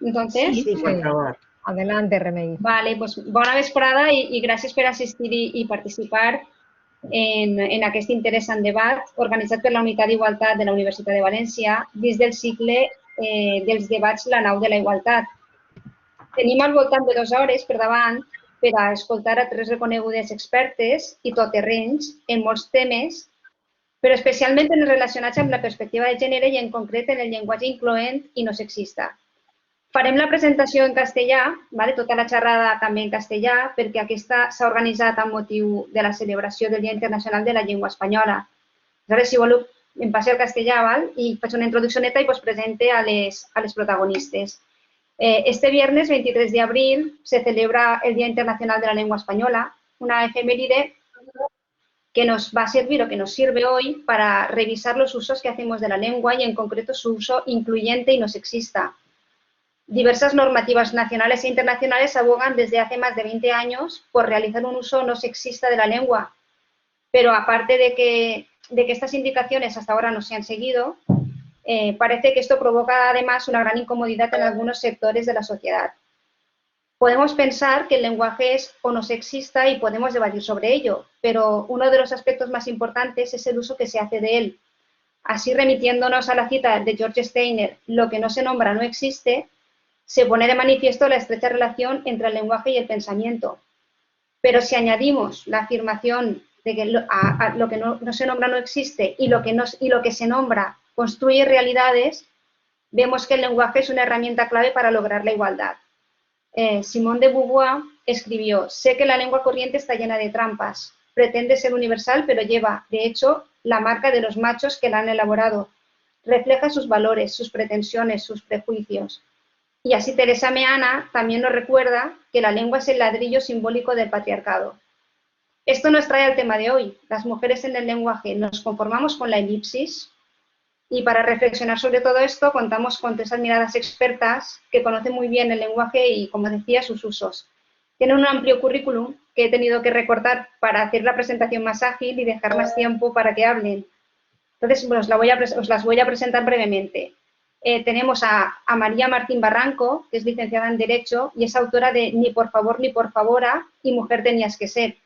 Entonces, Sí, por favor. Adelante, Remei. vale, pues bona vesprada i gràcies per assistir i participar en aquest interessant debat organitzat per la Unitat d'Igualtat de la Universitat de València dins del cicle dels debats La nau de la igualtat. Tenim al voltant de 2 hores per davant per a escoltar a 3 reconegudes expertes i toterrenys en molts temes, però especialment en els relacionats amb la perspectiva de gènere i en concret en el llenguatge incloent i no sexista. Farem la presentació en castellà, tota la xerrada també en castellà, perquè aquesta s'ha organitzat amb motiu de la celebració del Dia Internacional de la Llengua Espanyola. Aleshores, si voleu, em passi al castellà i faig una introducció neta i us presente a les protagonistes. Este viernes 23 de abril se celebra el Día Internacional de la Lengua Española, una efeméride que nos va a servir o que nos sirve hoy para revisar los usos que hacemos de la lengua y en concreto su uso incluyente y no sexista. Diversas normativas nacionales e internacionales abogan desde hace más de 20 años por realizar un uso no sexista de la lengua, pero aparte de que estas indicaciones hasta ahora no se han seguido, parece que esto provoca además una gran incomodidad en algunos sectores de la sociedad. Podemos pensar que el lenguaje es o no sexista y podemos debatir sobre ello, pero uno de los aspectos más importantes es el uso que se hace de él. Así, remitiéndonos a la cita de George Steiner, lo que no se nombra no existe, se pone de manifiesto la estrecha relación entre el lenguaje y el pensamiento. Pero si añadimos la afirmación de que lo que no se nombra no existe y lo que se nombra construye realidades, vemos que el lenguaje es una herramienta clave para lograr la igualdad. Simone de Beauvoir escribió: sé que la lengua corriente está llena de trampas, pretende ser universal, pero lleva, de hecho, la marca de los machos que la han elaborado. Refleja sus valores, sus pretensiones, sus prejuicios. Y así Teresa Meana también nos recuerda que la lengua es el ladrillo simbólico del patriarcado. Esto nos trae al tema de hoy. Las mujeres en el lenguaje nos conformamos con la elipsis, y para reflexionar sobre todo esto contamos con 3 admiradas expertas que conocen muy bien el lenguaje y, como decía, sus usos. Tienen un amplio currículum que he tenido que recortar para hacer la presentación más ágil y dejar más tiempo para que hablen. Entonces, os las voy a presentar brevemente. Tenemos a María Martín Barranco, que es licenciada en Derecho y es autora de Ni por favor ni por favora y Mujer tenías que ser.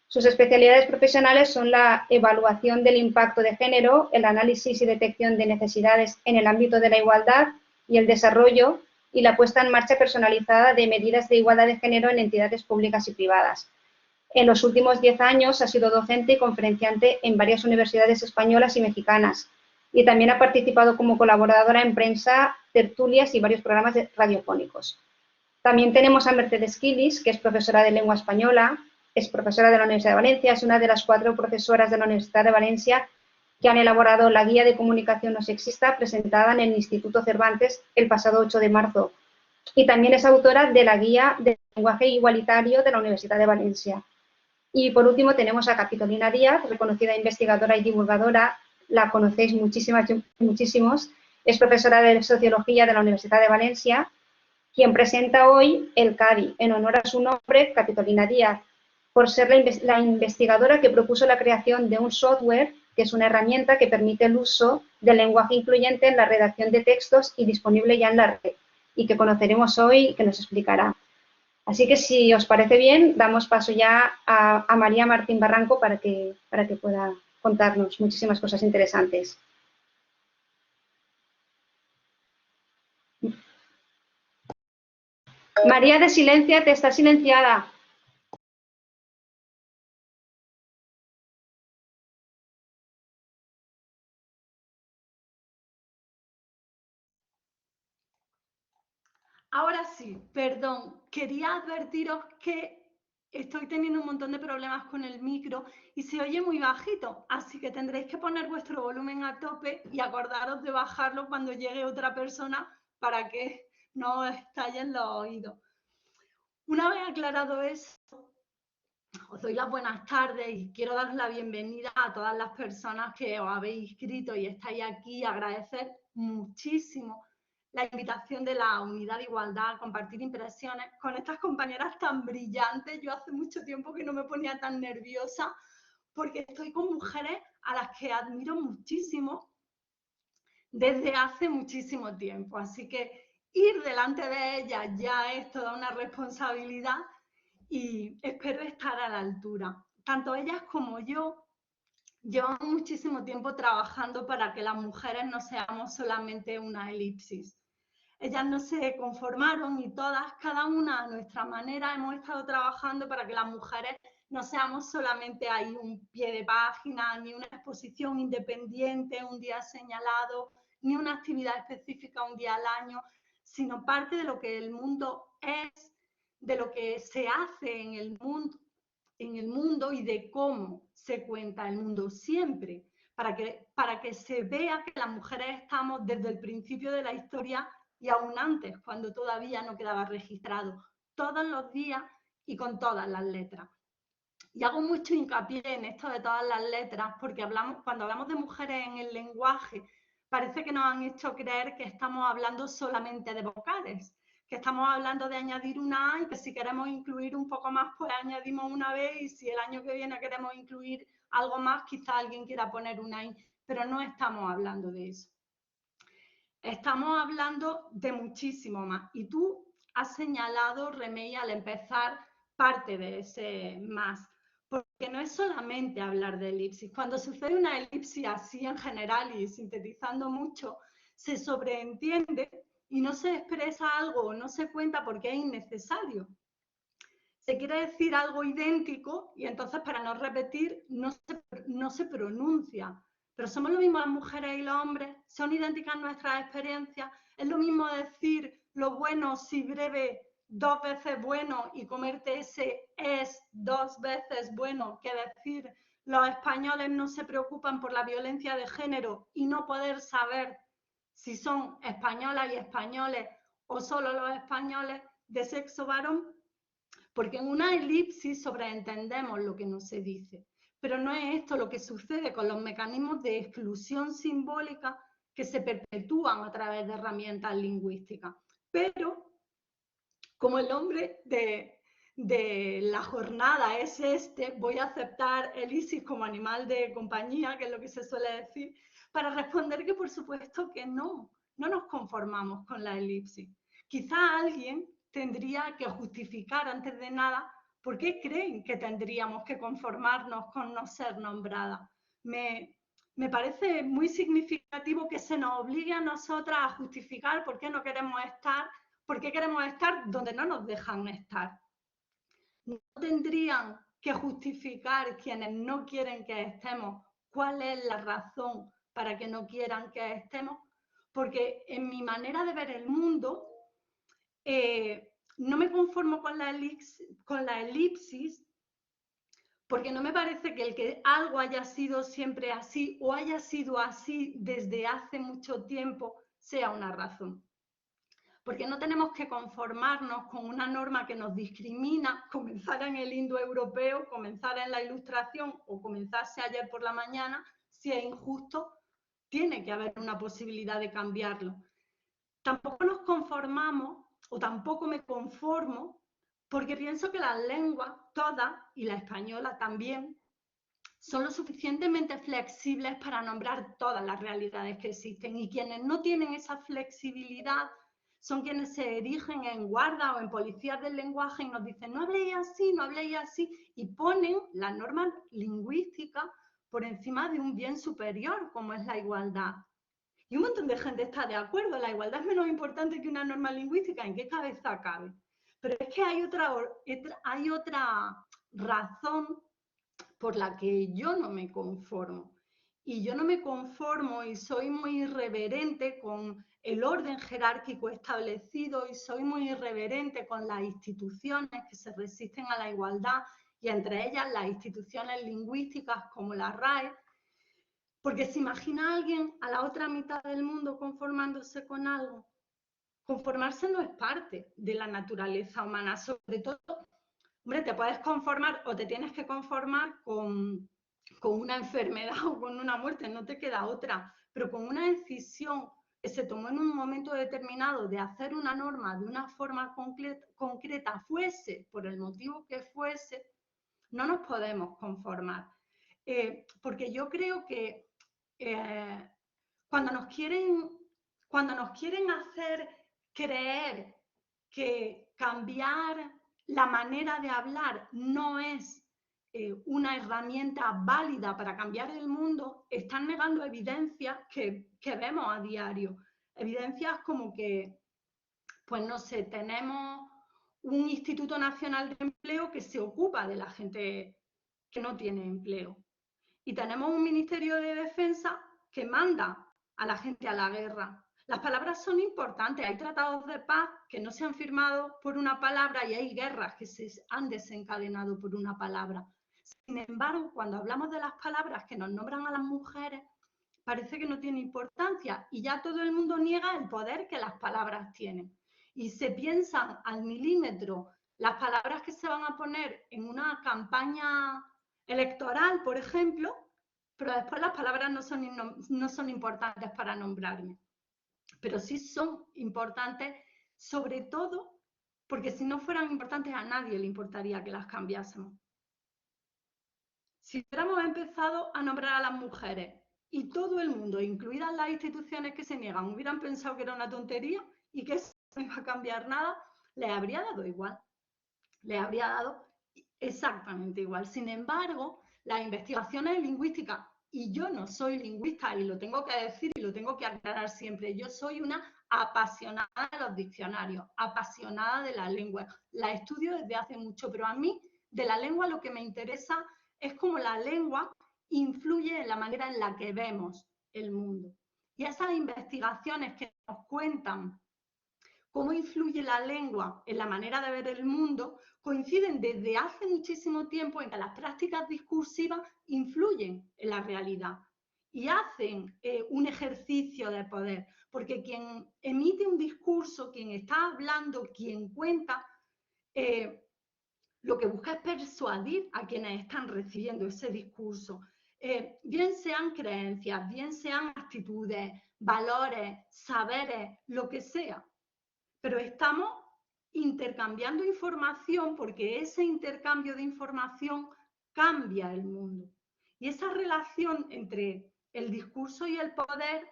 Sus especialidades profesionales son la evaluación del impacto de género, el análisis y detección de necesidades en el ámbito de la igualdad y el desarrollo y la puesta en marcha personalizada de medidas de igualdad de género en entidades públicas y privadas. En los últimos 10 años ha sido docente y conferenciante en varias universidades españolas y mexicanas y también ha participado como colaboradora en prensa, tertulias y varios programas radiofónicos. También tenemos a Mercedes Quilis, que es profesora de lengua española, es profesora de la Universidad de Valencia, es una de las 4 profesoras de la Universidad de Valencia que han elaborado la Guía de Comunicación No Sexista presentada en el Instituto Cervantes el pasado 8 de marzo. Y también es autora de la Guía de Lenguaje Igualitario de la Universidad de Valencia. Y por último tenemos a Capitolina Díaz, reconocida investigadora y divulgadora, la conocéis muchísimos, es profesora de Sociología de la Universidad de Valencia, quien presenta hoy el CADI, en honor a su nombre, Capitolina Díaz, por ser la investigadora que propuso la creación de un software, que es una herramienta que permite el uso del lenguaje incluyente en la redacción de textos y disponible ya en la red, y que conoceremos hoy y que nos explicará. Así que, si os parece bien, damos paso ya a María Martín Barranco para que pueda contarnos muchísimas cosas interesantes. María, de silencia, te está silenciada. Ahora sí, perdón, quería advertiros que estoy teniendo un montón de problemas con el micro y se oye muy bajito, así que tendréis que poner vuestro volumen a tope y acordaros de bajarlo cuando llegue otra persona para que no os estallen los oídos. Una vez aclarado eso, os doy las buenas tardes y quiero daros la bienvenida a todas las personas que os habéis inscrito y estáis aquí. Agradecer muchísimo la invitación de la Unidad de Igualdad a compartir impresiones con estas compañeras tan brillantes. Yo hace mucho tiempo que no me ponía tan nerviosa porque estoy con mujeres a las que admiro muchísimo desde hace muchísimo tiempo. Así que ir delante de ellas ya es toda una responsabilidad y espero estar a la altura. Tanto ellas como yo llevamos muchísimo tiempo trabajando para que las mujeres no seamos solamente una elipsis. Ellas no se conformaron y todas, cada una a nuestra manera, hemos estado trabajando para que las mujeres no seamos solamente ahí un pie de página, ni una exposición independiente un día señalado, ni una actividad específica un día al año, sino parte de lo que el mundo es, de lo que se hace en el mundo y de cómo se cuenta el mundo siempre, para que se vea que las mujeres estamos desde el principio de la historia y aún antes, cuando todavía no quedaba registrado, todos los días y con todas las letras. Y hago mucho hincapié en esto de todas las letras, porque cuando hablamos de mujeres en el lenguaje, parece que nos han hecho creer que estamos hablando solamente de vocales, que estamos hablando de añadir una A y que si queremos incluir un poco más, pues añadimos una B y si el año que viene queremos incluir algo más, quizá alguien quiera poner una I, pero no estamos hablando de eso. Estamos hablando de muchísimo más. Y tú has señalado, Remey, al empezar parte de ese más. Porque no es solamente hablar de elipsis. Cuando sucede una elipsis así en general y sintetizando mucho, se sobreentiende y no se expresa algo o no se cuenta porque es innecesario. Se quiere decir algo idéntico y entonces para no repetir no se pronuncia. Pero somos lo mismo las mujeres y los hombres, son idénticas nuestras experiencias. Es lo mismo decir lo bueno si breve 2 veces bueno y comerte ese es 2 veces bueno que decir los españoles no se preocupan por la violencia de género y no poder saber si son españolas y españoles o solo los españoles de sexo varón. Porque en una elipsis sobreentendemos lo que no se dice. Pero no es esto lo que sucede con los mecanismos de exclusión simbólica que se perpetúan a través de herramientas lingüísticas. Pero, como el nombre de la jornada es voy a aceptar el ISIS como animal de compañía, que es lo que se suele decir, para responder que por supuesto que no nos conformamos con la elipsis. Quizá alguien tendría que justificar antes de nada por qué creen que tendríamos que conformarnos con no ser nombrada. Me parece muy significativo que se nos obligue a nosotras a justificar por qué no queremos estar, por qué queremos estar donde no nos dejan estar. No tendrían que justificar quienes no quieren que estemos cuál es la razón para que no quieran que estemos, porque en mi manera de ver el mundo, no me conformo con la elipsis, porque no me parece que el que algo haya sido siempre así o haya sido así desde hace mucho tiempo sea una razón. Porque no tenemos que conformarnos con una norma que nos discrimina, comenzara en el indoeuropeo, comenzara en la Ilustración o comenzase ayer por la mañana. Si es injusto, tiene que haber una posibilidad de cambiarlo. Tampoco nos conformamos, o tampoco me conformo, porque pienso que las lenguas, todas, y la española también, son lo suficientemente flexibles para nombrar todas las realidades que existen. Y quienes no tienen esa flexibilidad son quienes se erigen en guarda o en policías del lenguaje y nos dicen no habléis así, no habléis así, y ponen las normas lingüísticas por encima de un bien superior como es la igualdad. Y un montón de gente está de acuerdo, la igualdad es menos importante que una norma lingüística, ¿en qué cabeza cabe? Pero es que hay otra razón por la que yo no me conformo. Y yo no me conformo y soy muy irreverente con el orden jerárquico establecido y soy muy irreverente con las instituciones que se resisten a la igualdad y entre ellas las instituciones lingüísticas como la RAE, porque se imagina a alguien a la otra mitad del mundo conformándose con algo. Conformarse no es parte de la naturaleza humana, sobre todo, hombre, te puedes conformar o te tienes que conformar con una enfermedad o con una muerte, no te queda otra, pero con una decisión que se tomó en un momento determinado de hacer una norma de una forma concreta, fuese por el motivo que fuese, no nos podemos conformar. Porque yo creo que cuando nos quieren hacer creer que cambiar la manera de hablar no es una herramienta válida para cambiar el mundo, están negando evidencias que vemos a diario. Evidencias como que, pues no sé, tenemos un Instituto Nacional de Empleo que se ocupa de la gente que no tiene empleo. Y tenemos un Ministerio de Defensa que manda a la gente a la guerra. Las palabras son importantes. Hay tratados de paz que no se han firmado por una palabra y hay guerras que se han desencadenado por una palabra. Sin embargo, cuando hablamos de las palabras que nos nombran a las mujeres, parece que no tiene importancia y ya todo el mundo niega el poder que las palabras tienen. Y se piensan al milímetro las palabras que se van a poner en una campaña electoral, por ejemplo, pero después las palabras no son importantes para nombrarme. Pero sí son importantes, sobre todo porque si no fueran importantes a nadie le importaría que las cambiásemos. Si hubiéramos empezado a nombrar a las mujeres y todo el mundo, incluidas las instituciones que se niegan, hubieran pensado que era una tontería y que eso no iba a cambiar nada, les habría dado igual. Les habría dado exactamente igual. Sin embargo, las investigaciones lingüísticas, y yo no soy lingüista y lo tengo que decir y lo tengo que aclarar siempre, yo soy una apasionada de los diccionarios, apasionada de la lengua. La estudio desde hace mucho, pero a mí de la lengua lo que me interesa es cómo la lengua influye en la manera en la que vemos el mundo. Y esas investigaciones que nos cuentan cómo influye la lengua en la manera de ver el mundo, coinciden desde hace muchísimo tiempo en que las prácticas discursivas influyen en la realidad y hacen un ejercicio de poder, porque quien emite un discurso, quien está hablando, quien cuenta, lo que busca es persuadir a quienes están recibiendo ese discurso. Bien sean creencias, bien sean actitudes, valores, saberes, lo que sea. Pero estamos intercambiando información porque ese intercambio de información cambia el mundo. Y esa relación entre el discurso y el poder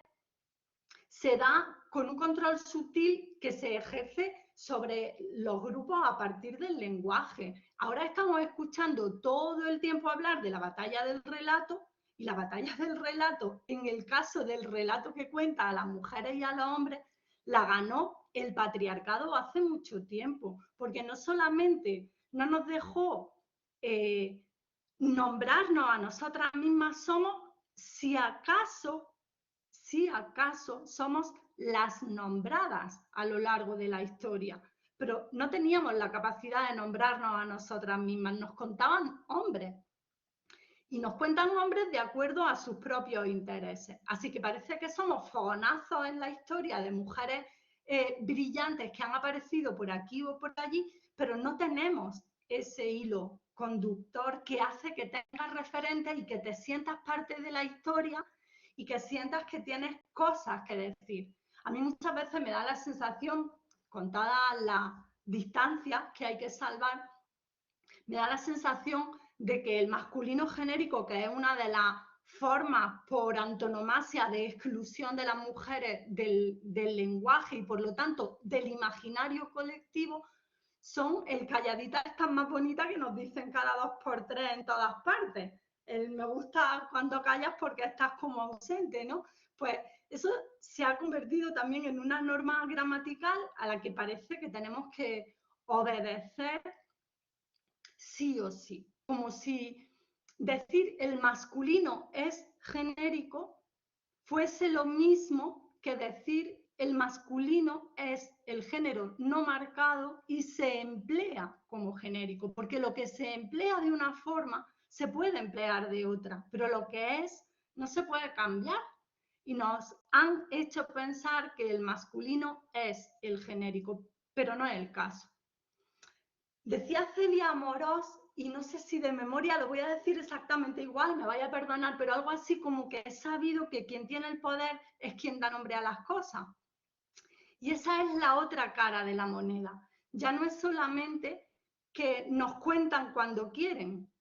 se da con un control sutil que se ejerce sobre los grupos a partir del lenguaje. Ahora estamos escuchando todo el tiempo hablar de la batalla del relato y la batalla del relato, en el caso del relato que cuenta a las mujeres y a los hombres, la ganó el patriarcado hace mucho tiempo, porque no solamente no nos dejó nombrarnos a nosotras mismas, somos, si acaso somos las nombradas a lo largo de la historia, pero no teníamos la capacidad de nombrarnos a nosotras mismas, nos contaban hombres. Y nos cuentan hombres de acuerdo a sus propios intereses. Así que parece que somos fogonazos en la historia de mujeres brillantes que han aparecido por aquí o por allí, pero no tenemos ese hilo conductor que hace que tengas referentes y que te sientas parte de la historia y que sientas que tienes cosas que decir. A mí muchas veces me da la sensación, con todas las distancias que hay que salvar, me da la sensación de que el masculino genérico, que es una de las formas por antonomasia de exclusión de las mujeres del lenguaje y por lo tanto del imaginario colectivo, son el calladita estas más bonitas que nos dicen cada 2 por 3 en todas partes. Me gusta cuando callas porque estás como ausente, ¿no? Pues eso se ha convertido también en una norma gramatical a la que parece que tenemos que obedecer sí o sí, como si decir el masculino es genérico fuese lo mismo que decir el masculino es el género no marcado y se emplea como genérico, porque lo que se emplea de una forma se puede emplear de otra, pero lo que es no se puede cambiar. Y nos han hecho pensar que el masculino es el genérico, pero no es el caso. Decía Celia Amorós, y no sé si de memoria lo voy a decir exactamente igual, me vaya a perdonar, pero algo así como que he sabido que quien tiene el poder es quien da nombre a las cosas. Y esa es la otra cara de la moneda. Ya no es solamente que nos cuentan cuando quieren,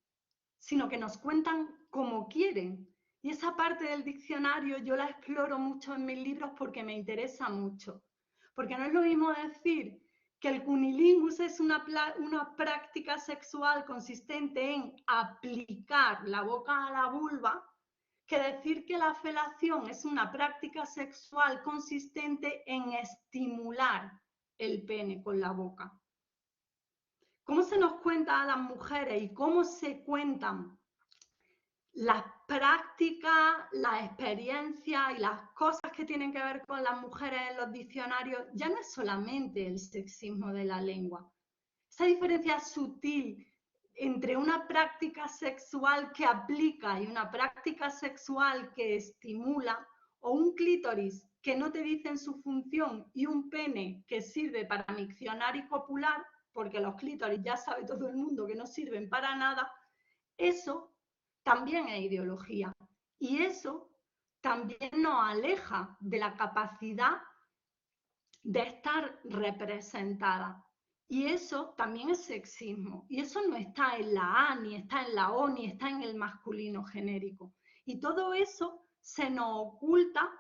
sino que nos cuentan como quieren. Y esa parte del diccionario yo la exploro mucho en mis libros porque me interesa mucho. Porque no es lo mismo decir que el cunilingus es una práctica sexual consistente en aplicar la boca a la vulva, que decir que la felación es una práctica sexual consistente en estimular el pene con la boca. ¿Cómo se nos cuenta a las mujeres y cómo se cuentan las prácticas, las experiencias y las cosas que tienen que ver con las mujeres en los diccionarios? Ya no es solamente el sexismo de la lengua. Esa diferencia sutil entre una práctica sexual que aplica y una práctica sexual que estimula, o un clítoris que no te dicen su función y un pene que sirve para miccionar y copular, porque los clítoris ya sabe todo el mundo que no sirven para nada, eso también es ideología. Y eso también nos aleja de la capacidad de estar representada. Y eso también es sexismo. Y eso no está en la A, ni está en la O, ni está en el masculino genérico. Y todo eso se nos oculta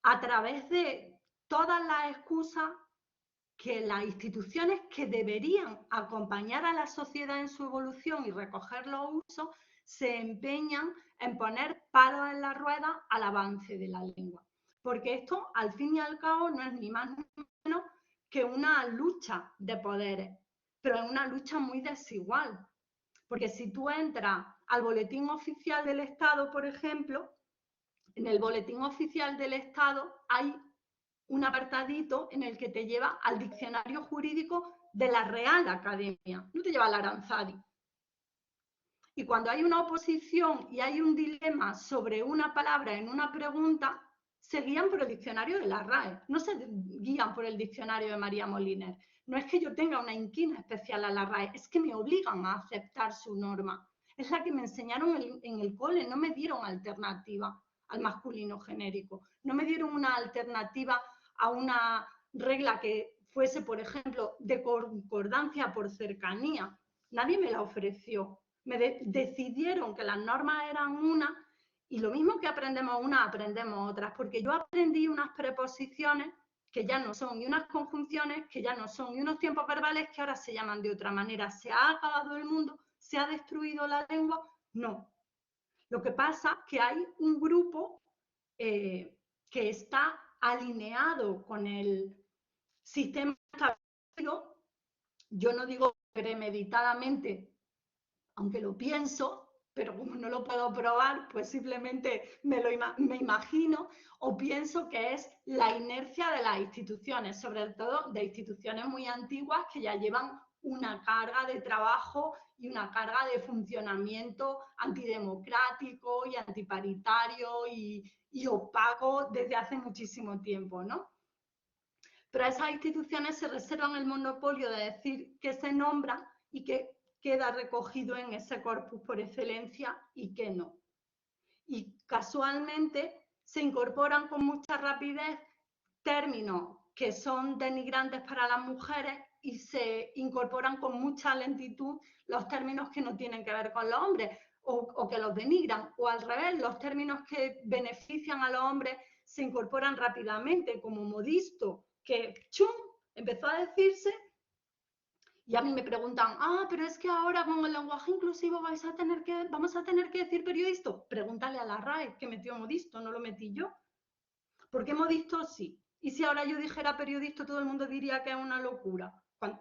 a través de todas las excusas que las instituciones que deberían acompañar a la sociedad en su evolución y recoger los usos, se empeñan en poner palos en la rueda al avance de la lengua. Porque esto, al fin y al cabo, no es ni más ni menos que una lucha de poderes, pero es una lucha muy desigual. Porque si tú entras al boletín oficial del Estado, por ejemplo, en el boletín oficial del Estado hay un apartadito en el que te lleva al diccionario jurídico de la Real Academia, no te lleva al Aranzadi. Y cuando hay una oposición y hay un dilema sobre una palabra en una pregunta, se guían por el diccionario de la RAE, no se guían por el diccionario de María Moliner. No es que yo tenga una inquina especial a la RAE, es que me obligan a aceptar su norma. Es la que me enseñaron en el cole, no me dieron alternativa al masculino genérico, no me dieron una alternativa a una regla que fuese, por ejemplo, de concordancia por cercanía. Nadie me la ofreció. Decidieron que las normas eran una y lo mismo que aprendemos unas, aprendemos otras, porque yo aprendí unas preposiciones que ya no son, y unas conjunciones que ya no son, y unos tiempos verbales que ahora se llaman de otra manera. ¿Se ha acabado el mundo? ¿Se ha destruido la lengua? No. Lo que pasa es que hay un grupo que está alineado con el sistema establecido. Yo no digo premeditadamente, aunque lo pienso, pero como no lo puedo probar, pues simplemente me imagino o pienso que es la inercia de las instituciones, sobre todo de instituciones muy antiguas que ya llevan una carga de trabajo y una carga de funcionamiento antidemocrático y antiparitario y opaco desde hace muchísimo tiempo, ¿no? Pero a esas instituciones se reservan el monopolio de decir que se nombra y que queda recogido en ese corpus por excelencia y que no. Y casualmente se incorporan con mucha rapidez términos que son denigrantes para las mujeres y se incorporan con mucha lentitud los términos que no tienen que ver con los hombres o que los denigran, o al revés, los términos que benefician a los hombres se incorporan rápidamente, como modisto, que ¡chum!, empezó a decirse. Y a mí me preguntan, pero es que ahora con el lenguaje inclusivo vamos a tener que decir periodista. Pregúntale a la RAE que metió modisto, no lo metí yo. ¿Por qué modisto sí? Y si ahora yo dijera periodista, todo el mundo diría que es una locura.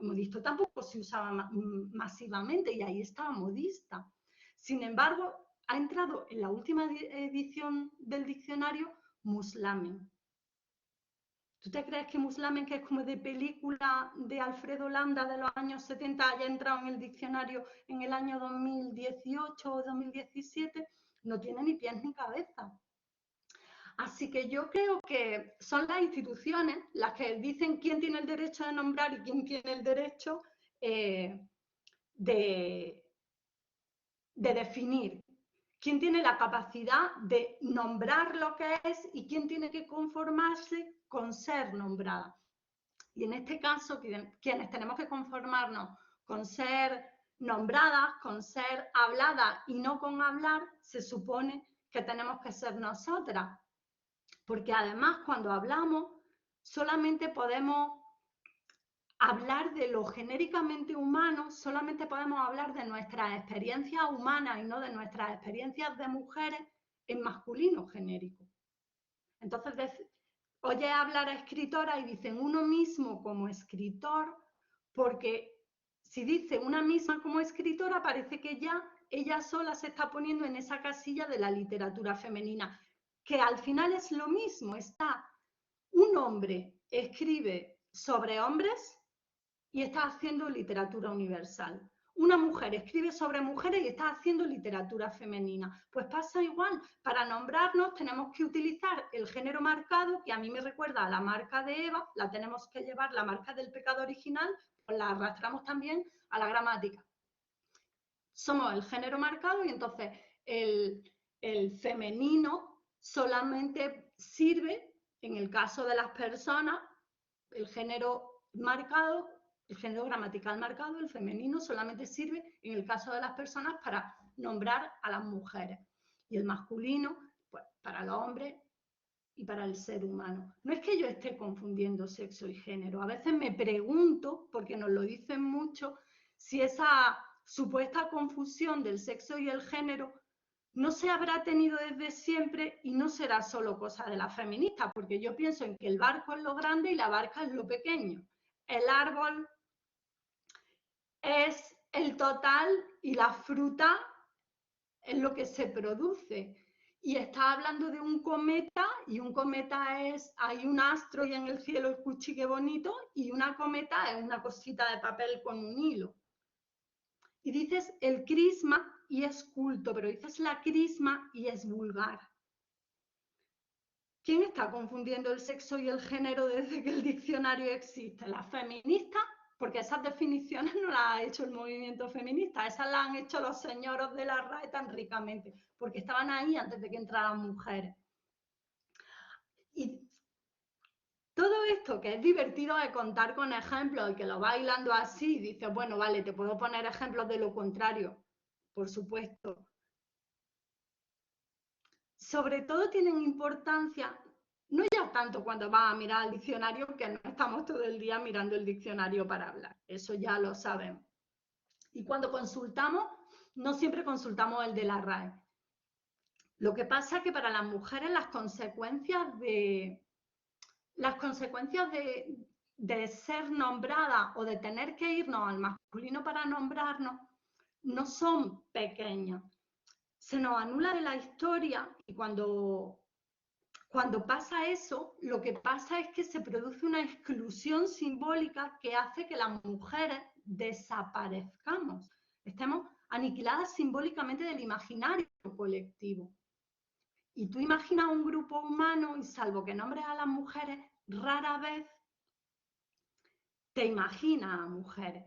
Modisto tampoco se usaba masivamente y ahí estaba modista. Sin embargo, ha entrado en la última edición del diccionario muslamen. ¿Tú te crees que muslamen, que es como de película de Alfredo Landa de los años 70, haya entrado en el diccionario en el año 2018 o 2017? No tiene ni pies ni cabeza. Así que yo creo que son las instituciones las que dicen quién tiene el derecho de nombrar y quién tiene el derecho de definir. Quién tiene la capacidad de nombrar lo que es y quién tiene que conformarse con ser nombrada. Y en este caso, quienes tenemos que conformarnos con ser nombradas, con ser habladas y no con hablar, se supone que tenemos que ser nosotras. Porque además, cuando hablamos, solamente podemos hablar de lo genéricamente humano, solamente podemos hablar de nuestras experiencias humanas y no de nuestras experiencias de mujeres en masculino genérico. Entonces, oye hablar a escritora y dicen uno mismo como escritor, porque si dice una misma como escritora, parece que ya ella sola se está poniendo en esa casilla de la literatura femenina, que al final es lo mismo. Está un hombre escribe sobre hombres y está haciendo literatura universal. Una mujer escribe sobre mujeres y está haciendo literatura femenina. Pues pasa igual. Para nombrarnos tenemos que utilizar el género marcado, que a mí me recuerda a la marca de Eva, la tenemos que llevar, la marca del pecado original, pues la arrastramos también a la gramática. Somos el género marcado y entonces el femenino solamente sirve, en el caso de las personas, el género marcado, el género gramatical marcado, el femenino, solamente sirve en el caso de las personas para nombrar a las mujeres. Y el masculino, pues para los hombres y para el ser humano. No es que yo esté confundiendo sexo y género. A veces me pregunto, porque nos lo dicen mucho, si esa supuesta confusión del sexo y el género no se habrá tenido desde siempre y no será solo cosa de las feministas, porque yo pienso en que el barco es lo grande y la barca es lo pequeño. El árbol es el total y la fruta es lo que se produce. Y está hablando de un cometa, y un cometa es, hay un astro y en el cielo escuché qué bonito, y una cometa es una cosita de papel con un hilo. Y dices el crisma y es culto, pero dices la crisma y es vulgar. ¿Quién está confundiendo el sexo y el género desde que el diccionario existe? ¿Las feministas? Porque esas definiciones no las ha hecho el movimiento feminista, esas las han hecho los señoros de la RAE tan ricamente, porque estaban ahí antes de que entraran mujeres. Y todo esto que es divertido de contar con ejemplos y que lo va hilando así, dices, bueno, vale, te puedo poner ejemplos de lo contrario, por supuesto. Sobre todo tienen importancia, no ya tanto cuando vas a mirar el diccionario, que no estamos todo el día mirando el diccionario para hablar, eso ya lo sabemos. Y cuando consultamos, no siempre consultamos el de la RAE. Lo que pasa es que para las mujeres las consecuencias de ser nombrada o de tener que irnos al masculino para nombrarnos no son pequeñas. Se nos anula de la historia y cuando pasa eso, lo que pasa es que se produce una exclusión simbólica que hace que las mujeres desaparezcamos, estemos aniquiladas simbólicamente del imaginario colectivo. Y tú imaginas un grupo humano y salvo que nombres a las mujeres, rara vez te imaginas a mujeres.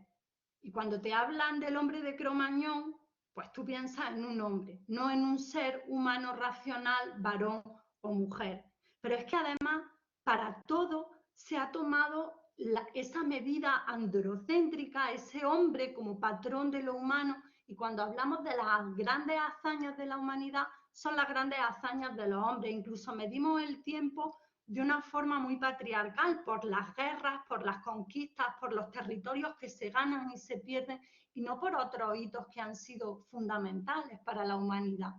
Y cuando te hablan del hombre de Cro-Magnon, pues tú piensas en un hombre, no en un ser humano racional, varón o mujer. Pero es que además, para todo se ha tomado esa medida androcéntrica, ese hombre como patrón de lo humano, y cuando hablamos de las grandes hazañas de la humanidad, son las grandes hazañas de los hombres. Incluso medimos el tiempo de una forma muy patriarcal, por las guerras, por las conquistas, por los territorios que se ganan y se pierden, y no por otros hitos que han sido fundamentales para la humanidad.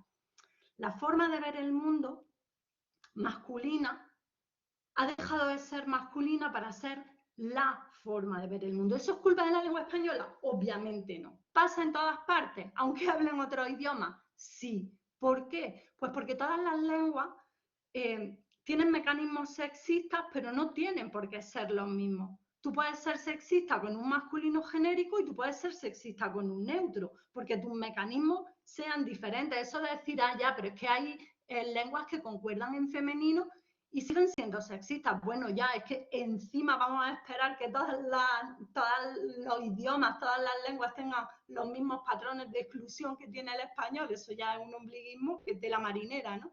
La forma de ver el mundo masculina ha dejado de ser masculina para ser la forma de ver el mundo. ¿Eso es culpa de la lengua española? Obviamente no. ¿Pasa en todas partes, aunque hablen otro idioma? Sí. ¿Por qué? Pues porque todas las lenguas tienen mecanismos sexistas, pero no tienen por qué ser los mismos. Tú puedes ser sexista con un masculino genérico y tú puedes ser sexista con un neutro, porque tus mecanismos sean diferentes. Eso de decir, ah, ya, pero es que hay lenguas que concuerdan en femenino y siguen siendo sexistas. Bueno, ya, es que encima vamos a esperar que todos los idiomas, todas las lenguas tengan los mismos patrones de exclusión que tiene el español. Eso ya es un ombliguismo que es de la marinera, ¿no?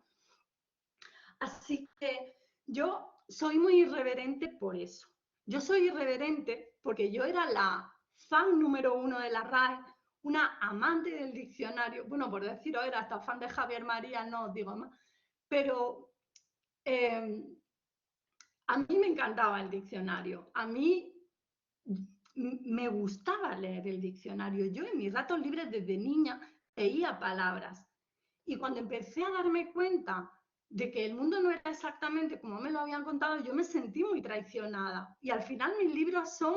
Así que yo soy muy irreverente por eso. Yo soy irreverente porque yo era la fan número 1 de la RAE, una amante del diccionario. Bueno, por deciros, era hasta fan de Javier María, no os digo más. Pero A mí me encantaba el diccionario, a mí me gustaba leer el diccionario. Yo en mis ratos libres desde niña leía palabras. Y cuando empecé a darme cuenta de que el mundo no era exactamente como me lo habían contado, yo me sentí muy traicionada. Y al final mis libros son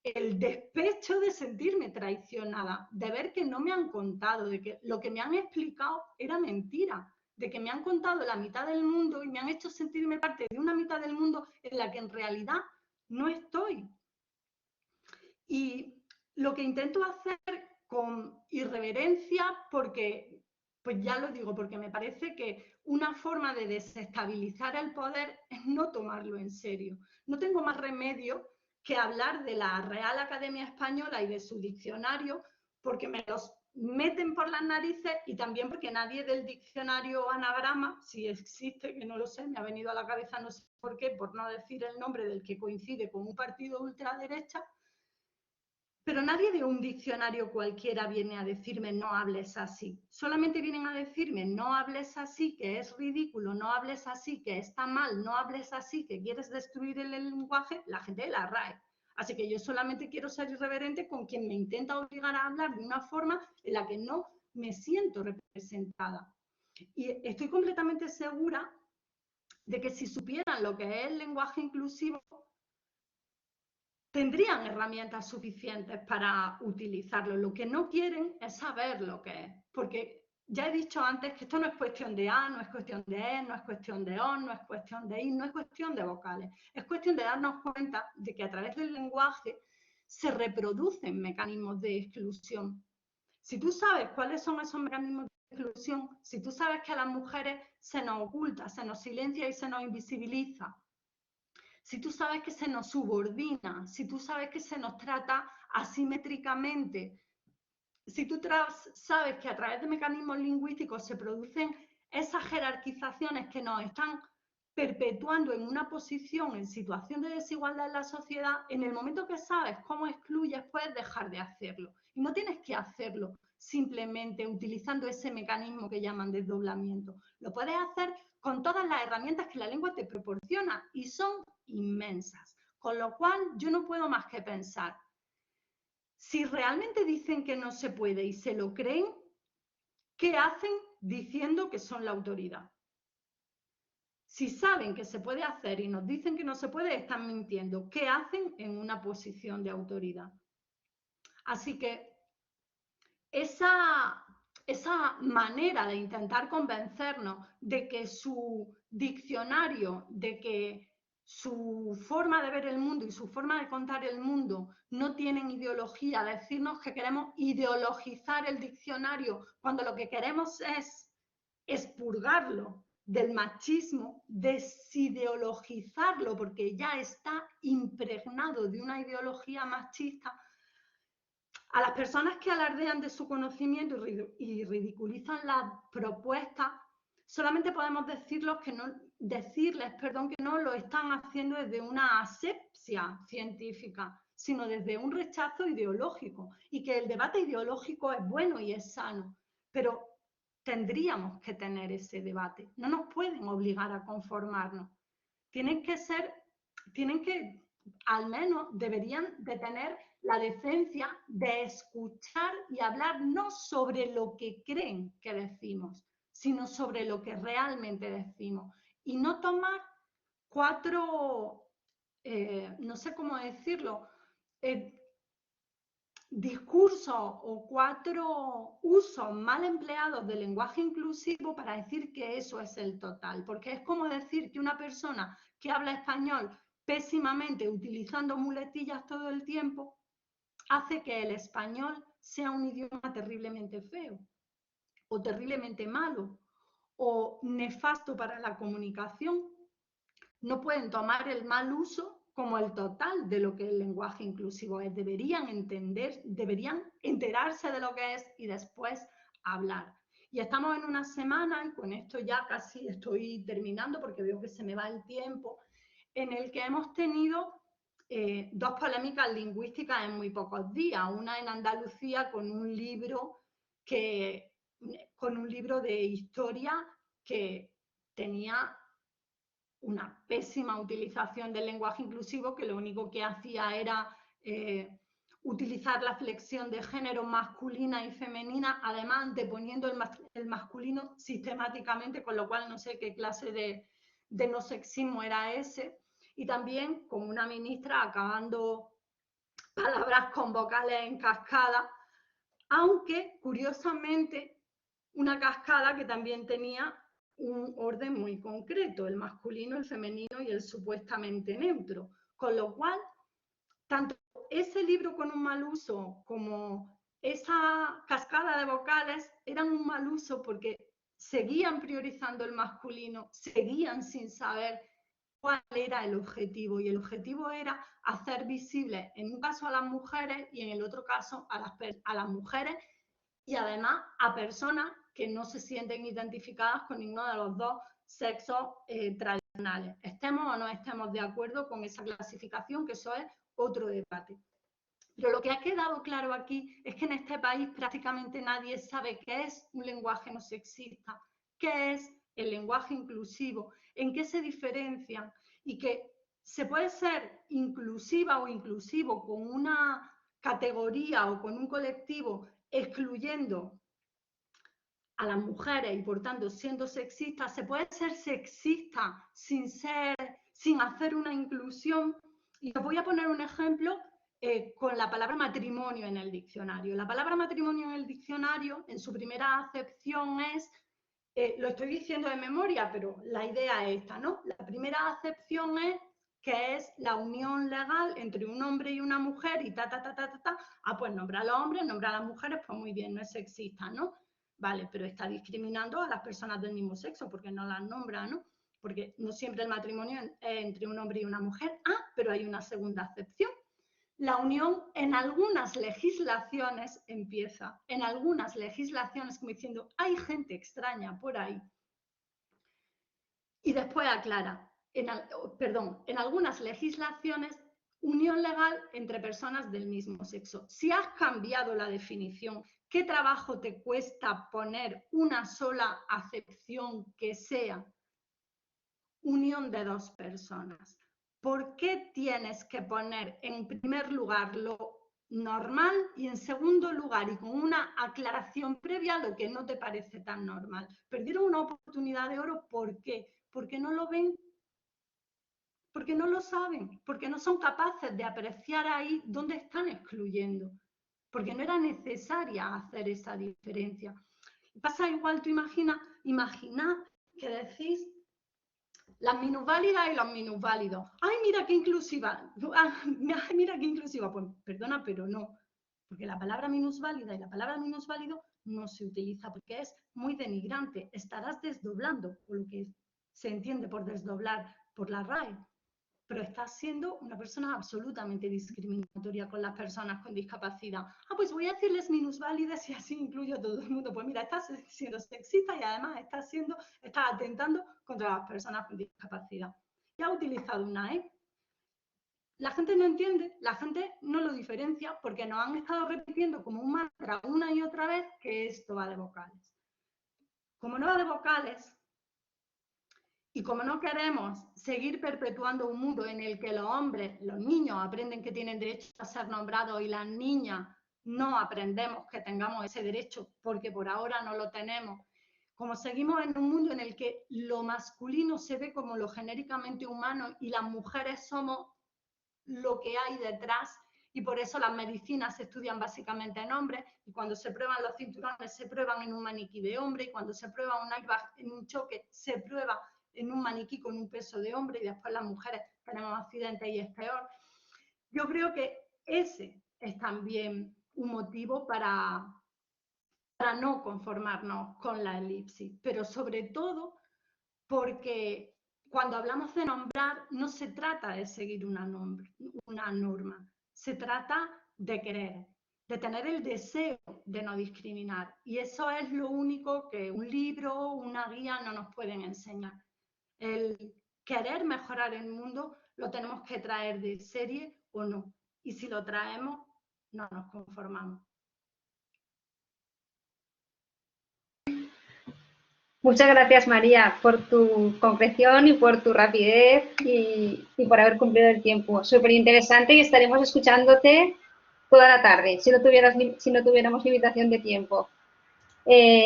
el despecho de sentirme traicionada, de ver que no me han contado, de que lo que me han explicado era mentira, de que me han contado la mitad del mundo y me han hecho sentirme parte de una mitad del mundo en la que en realidad no estoy. Y lo que intento hacer con irreverencia, porque, pues ya lo digo, porque me parece que una forma de desestabilizar el poder es no tomarlo en serio. No tengo más remedio que hablar de la Real Academia Española y de su diccionario, porque me los meten por las narices y también porque nadie del diccionario anagrama, si existe, que no lo sé, me ha venido a la cabeza no sé por qué, por no decir el nombre del que coincide con un partido ultraderecha, pero nadie de un diccionario cualquiera viene a decirme no hables así. Solamente vienen a decirme no hables así, que es ridículo, no hables así, que está mal, no hables así, que quieres destruir el lenguaje, la gente de la RAE. Así que yo solamente quiero ser irreverente con quien me intenta obligar a hablar de una forma en la que no me siento representada. Y estoy completamente segura de que si supieran lo que es el lenguaje inclusivo, tendrían herramientas suficientes para utilizarlo. Lo que no quieren es saber lo que es, porque ya he dicho antes que esto no es cuestión de A, no es cuestión de E, no es cuestión de O, no es cuestión de I, no es cuestión de vocales. Es cuestión de darnos cuenta de que a través del lenguaje se reproducen mecanismos de exclusión. Si tú sabes cuáles son esos mecanismos de exclusión, si tú sabes que a las mujeres se nos oculta, se nos silencia y se nos invisibiliza, si tú sabes que se nos subordina, si tú sabes que se nos trata asimétricamente, si tú sabes que a través de mecanismos lingüísticos se producen esas jerarquizaciones que nos están perpetuando en una posición, en situación de desigualdad en la sociedad, en el momento que sabes cómo excluyes, puedes dejar de hacerlo. Y no tienes que hacerlo simplemente utilizando ese mecanismo que llaman desdoblamiento. Lo puedes hacer con todas las herramientas que la lengua te proporciona y son inmensas. Con lo cual, yo no puedo más que pensar, si realmente dicen que no se puede y se lo creen, ¿qué hacen diciendo que son la autoridad? Si saben que se puede hacer y nos dicen que no se puede, están mintiendo. ¿Qué hacen en una posición de autoridad? Así que esa manera de intentar convencernos de que su diccionario, de que su forma de ver el mundo y su forma de contar el mundo no tienen ideología, decirnos que queremos ideologizar el diccionario cuando lo que queremos es expurgarlo del machismo, desideologizarlo porque ya está impregnado de una ideología machista. A las personas que alardean de su conocimiento y ridiculizan las propuestas, solamente podemos decirles que no lo están haciendo desde una asepsia científica, sino desde un rechazo ideológico, y que el debate ideológico es bueno y es sano, pero tendríamos que tener ese debate. No nos pueden obligar a conformarnos. Tienen que, al menos deberían de tener la decencia de escuchar y hablar no sobre lo que creen que decimos, sino sobre lo que realmente decimos. Y no tomar no sé cómo decirlo, discursos o 4 usos mal empleados del lenguaje inclusivo para decir que eso es el total. Porque es como decir que una persona que habla español pésimamente, utilizando muletillas todo el tiempo, hace que el español sea un idioma terriblemente feo, o terriblemente malo, o nefasto para la comunicación. No pueden tomar el mal uso como el total de lo que el lenguaje inclusivo es. Deberían enterarse de lo que es y después hablar. Y estamos en una semana, y con esto ya casi estoy terminando porque veo que se me va el tiempo, en el que hemos tenido 2 polémicas lingüísticas en muy pocos días. Una en Andalucía con un libro de historia que tenía una pésima utilización del lenguaje inclusivo, que lo único que hacía era utilizar la flexión de género masculina y femenina, además anteponiendo el masculino sistemáticamente, con lo cual no sé qué clase de no sexismo era ese. Y también como una ministra acabando palabras con vocales en cascada, aunque curiosamente una cascada que también tenía un orden muy concreto, el masculino, el femenino y el supuestamente neutro, con lo cual tanto ese libro con un mal uso como esa cascada de vocales eran un mal uso porque seguían priorizando el masculino, seguían sin saber cuál era el objetivo, y el objetivo era hacer visible en un caso a las mujeres y en el otro caso a las mujeres y además a personas que no se sienten identificadas con ninguno de los dos sexos tradicionales. Estemos o no estemos de acuerdo con esa clasificación, que eso es otro debate. Pero lo que ha quedado claro aquí es que en este país prácticamente nadie sabe qué es un lenguaje no sexista, qué es el lenguaje inclusivo, en qué se diferencian, y que se puede ser inclusiva o inclusivo con una categoría o con un colectivo excluyendo a las mujeres y por tanto siendo sexista. Se puede ser sexista sin hacer una inclusión. Y os voy a poner un ejemplo con la palabra matrimonio en el diccionario. La palabra matrimonio en el diccionario, en su primera acepción es, lo estoy diciendo de memoria, pero la idea es esta, ¿no? La primera acepción es que es la unión legal entre un hombre y una mujer y Ah, pues nombra a los hombres, nombra a las mujeres, pues muy bien, no es sexista, ¿no? Vale, pero está discriminando a las personas del mismo sexo porque no las nombra, ¿no? Porque no siempre el matrimonio es entre un hombre y una mujer. Ah, pero hay una segunda acepción. La unión en algunas legislaciones empieza, en algunas legislaciones, como diciendo, hay gente extraña por ahí. Y después aclara, en algunas legislaciones, unión legal entre personas del mismo sexo. Si has cambiado la definición, ¿qué trabajo te cuesta poner una sola acepción que sea unión de dos personas? ¿Por qué tienes que poner en primer lugar lo normal y en segundo lugar y con una aclaración previa lo que no te parece tan normal? Perdieron una oportunidad de oro. ¿Por qué? Porque no lo ven, porque no lo saben, porque no son capaces de apreciar ahí dónde están excluyendo, porque no era necesaria hacer esa diferencia. Pasa igual, tú imaginad que decís las minusválidas y los minusválidos. ¡Ay, mira qué inclusiva! ¡Ay, mira qué inclusiva! Pues perdona, pero no. Porque la palabra minusválida y la palabra minusválido no se utiliza porque es muy denigrante. Estarás desdoblando, o lo que se entiende por desdoblar por la RAE. Pero estás siendo una persona absolutamente discriminatoria con las personas con discapacidad. Ah, pues voy a decirles minusválidas y así incluyo a todo el mundo. Pues mira, estás siendo sexista y además estás atentando contra las personas con discapacidad. Ya ha utilizado una E. La gente no entiende, la gente no lo diferencia porque nos han estado repitiendo como un mantra una y otra vez que esto va de vocales. Como no va de vocales, y como no queremos seguir perpetuando un mundo en el que los hombres, los niños aprenden que tienen derecho a ser nombrados y las niñas no aprendemos que tengamos ese derecho porque por ahora no lo tenemos, como seguimos en un mundo en el que lo masculino se ve como lo genéricamente humano y las mujeres somos lo que hay detrás, y por eso las medicinas se estudian básicamente en hombres, y cuando se prueban los cinturones se prueban en un maniquí de hombre, y cuando se prueba un airbag en un choque se prueba en un maniquí con un peso de hombre, y después las mujeres tenemos accidentes y es peor. Yo creo que ese es también un motivo para no conformarnos con la elipsis, pero sobre todo porque cuando hablamos de nombrar no se trata de seguir una norma, se trata de querer, de tener el deseo de no discriminar, y eso es lo único que un libro, una guía no nos pueden enseñar. El querer mejorar el mundo lo tenemos que traer de serie o no, y si lo traemos no nos conformamos. Muchas gracias, María, por tu concreción y por tu rapidez y por haber cumplido el tiempo. Súper interesante y estaremos escuchándote toda la tarde, si no tuviéramos limitación de tiempo.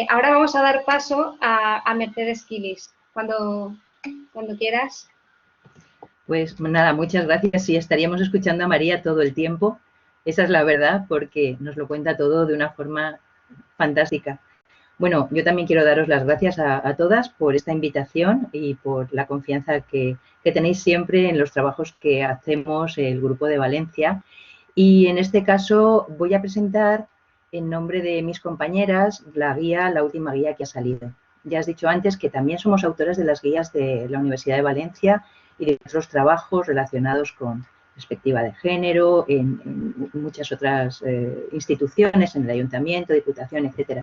Ahora vamos a dar paso a Mercedes Quilis. Cuando quieras. Pues nada, muchas gracias. Sí, estaríamos escuchando a María todo el tiempo. Esa es la verdad, porque nos lo cuenta todo de una forma fantástica. Bueno, yo también quiero daros las gracias a todas por esta invitación y por la confianza que tenéis siempre en los trabajos que hacemos el Grupo de Valencia. Y en este caso voy a presentar en nombre de mis compañeras la última guía que ha salido. Ya has dicho antes que también somos autoras de las guías de la Universidad de Valencia y de otros trabajos relacionados con perspectiva de género, en muchas otras instituciones, en el Ayuntamiento, Diputación, etcétera.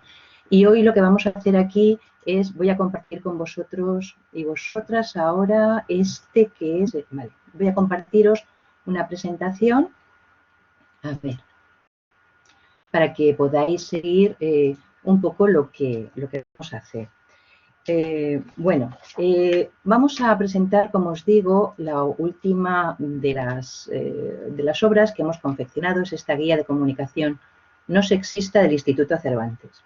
Y hoy lo que vamos a hacer aquí es, voy a compartir con vosotros y vosotras ahora vale, voy a compartiros una presentación, a ver, para que podáis seguir un poco lo que vamos a hacer. Vamos a presentar, como os digo, la última de las obras que hemos confeccionado, es esta guía de comunicación no sexista del Instituto Cervantes.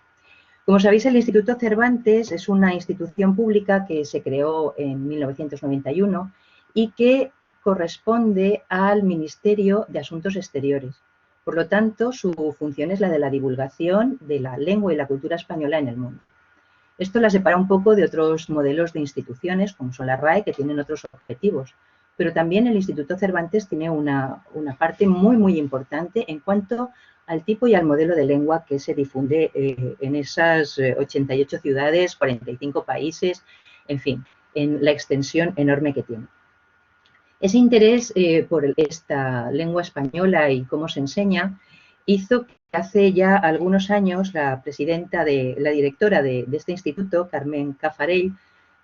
Como sabéis, el Instituto Cervantes es una institución pública que se creó en 1991 y que corresponde al Ministerio de Asuntos Exteriores. Por lo tanto, su función es la de la divulgación de la lengua y la cultura española en el mundo. Esto la separa un poco de otros modelos de instituciones, como son la RAE, que tienen otros objetivos. Pero también el Instituto Cervantes tiene una parte muy, muy importante en cuanto al tipo y al modelo de lengua que se difunde en esas 88 ciudades, 45 países, en fin, en la extensión enorme que tiene. Ese interés por esta lengua española y cómo se enseña hizo que hace ya algunos años la directora de este instituto, Carmen Cafarell,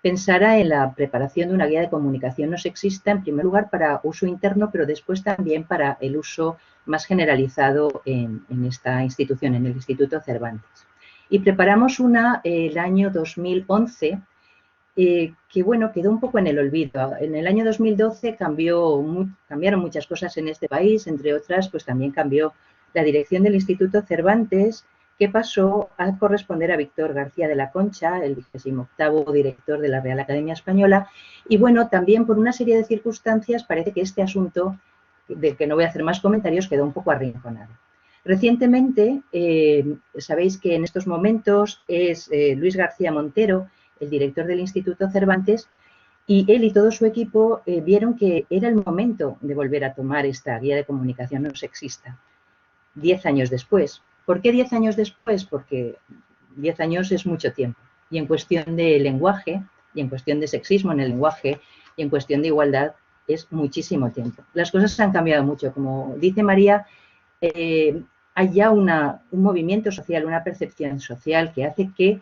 pensara en la preparación de una guía de comunicación no sexista, en primer lugar para uso interno, pero después también para el uso más generalizado en esta institución, en el Instituto Cervantes. Y preparamos una el año 2011, que bueno, quedó un poco en el olvido. En el año 2012 cambiaron muchas cosas en este país, entre otras, pues también cambió la dirección del Instituto Cervantes, que pasó a corresponder a Víctor García de la Concha, el 28º director de la Real Academia Española. Y bueno, también por una serie de circunstancias parece que este asunto, del que no voy a hacer más comentarios, quedó un poco arrinconado. Recientemente, sabéis que en estos momentos es Luis García Montero, el director del Instituto Cervantes, y él y todo su equipo vieron que era el momento de volver a tomar esta guía de comunicación no sexista, 10 años después. ¿Por qué 10 años después? Porque 10 años es mucho tiempo. Y en cuestión de lenguaje, y en cuestión de sexismo en el lenguaje, y en cuestión de igualdad, es muchísimo tiempo. Las cosas han cambiado mucho. Como dice María, hay ya un movimiento social, una percepción social que hace que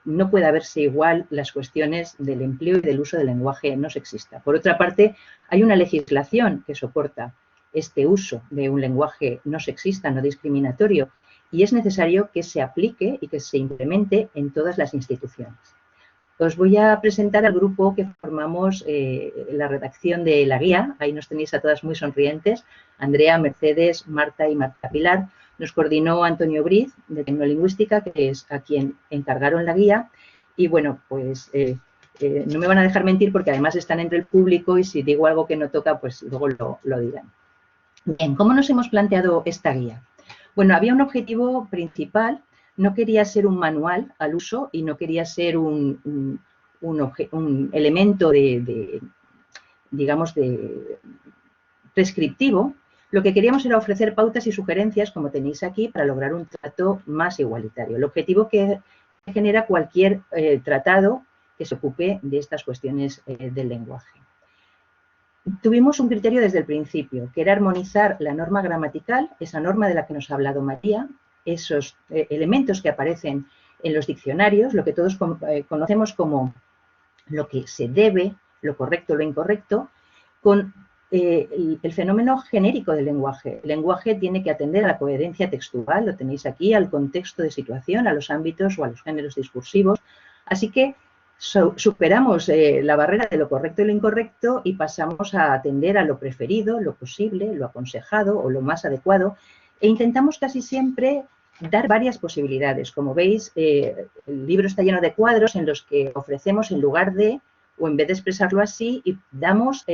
no pueda verse igual las cuestiones del empleo y del uso del lenguaje no sexista. Por otra parte, hay una legislación que soporta este uso de un lenguaje no sexista, no discriminatorio, y es necesario que se aplique y que se implemente en todas las instituciones. Os voy a presentar al grupo que formamos la redacción de la guía. Ahí nos tenéis a todas muy sonrientes. Andrea, Mercedes, Marta y Marta Pilar. Nos coordinó Antonio Briz, de Tecnolingüística, que es a quien encargaron la guía. Y bueno, pues no me van a dejar mentir porque además están entre el público y si digo algo que no toca, pues luego lo dirán. Bien, ¿cómo nos hemos planteado esta guía? Bueno, había un objetivo principal. No quería ser un manual al uso y no quería ser un elemento digamos, prescriptivo. Lo que queríamos era ofrecer pautas y sugerencias, como tenéis aquí, para lograr un trato más igualitario. El objetivo que genera cualquier tratado que se ocupe de estas cuestiones del lenguaje. Tuvimos un criterio desde el principio, que era armonizar la norma gramatical, esa norma de la que nos ha hablado María, esos elementos que aparecen en los diccionarios, lo que todos conocemos como lo que se debe, lo correcto, lo incorrecto, con el fenómeno genérico del lenguaje. El lenguaje tiene que atender a la coherencia textual, lo tenéis aquí, al contexto de situación, a los ámbitos o a los géneros discursivos, Así que superamos la barrera de lo correcto y lo incorrecto y pasamos a atender a lo preferido, lo posible, lo aconsejado o lo más adecuado, e intentamos casi siempre dar varias posibilidades. Como veis, el libro está lleno de cuadros en los que ofrecemos en lugar de, o en vez de expresarlo así, y damos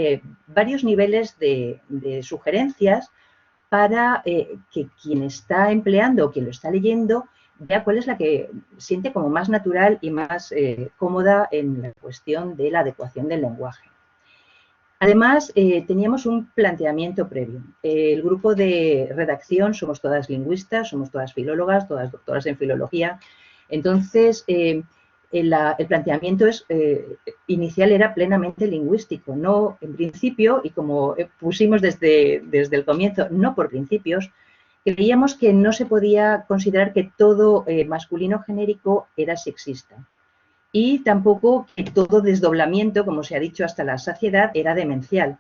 varios niveles de sugerencias para que quien está empleando o quien lo está leyendo vea cuál es la que siente como más natural y más cómoda en la cuestión de la adecuación del lenguaje. Además, teníamos un planteamiento previo. El grupo de redacción somos todas lingüistas, somos todas filólogas, todas doctoras en filología. Entonces, el planteamiento inicial era plenamente lingüístico, no en principio, y como pusimos desde el comienzo, no por principios, creíamos que no se podía considerar que todo masculino genérico era sexista. Y tampoco que todo desdoblamiento, como se ha dicho hasta la saciedad, era demencial.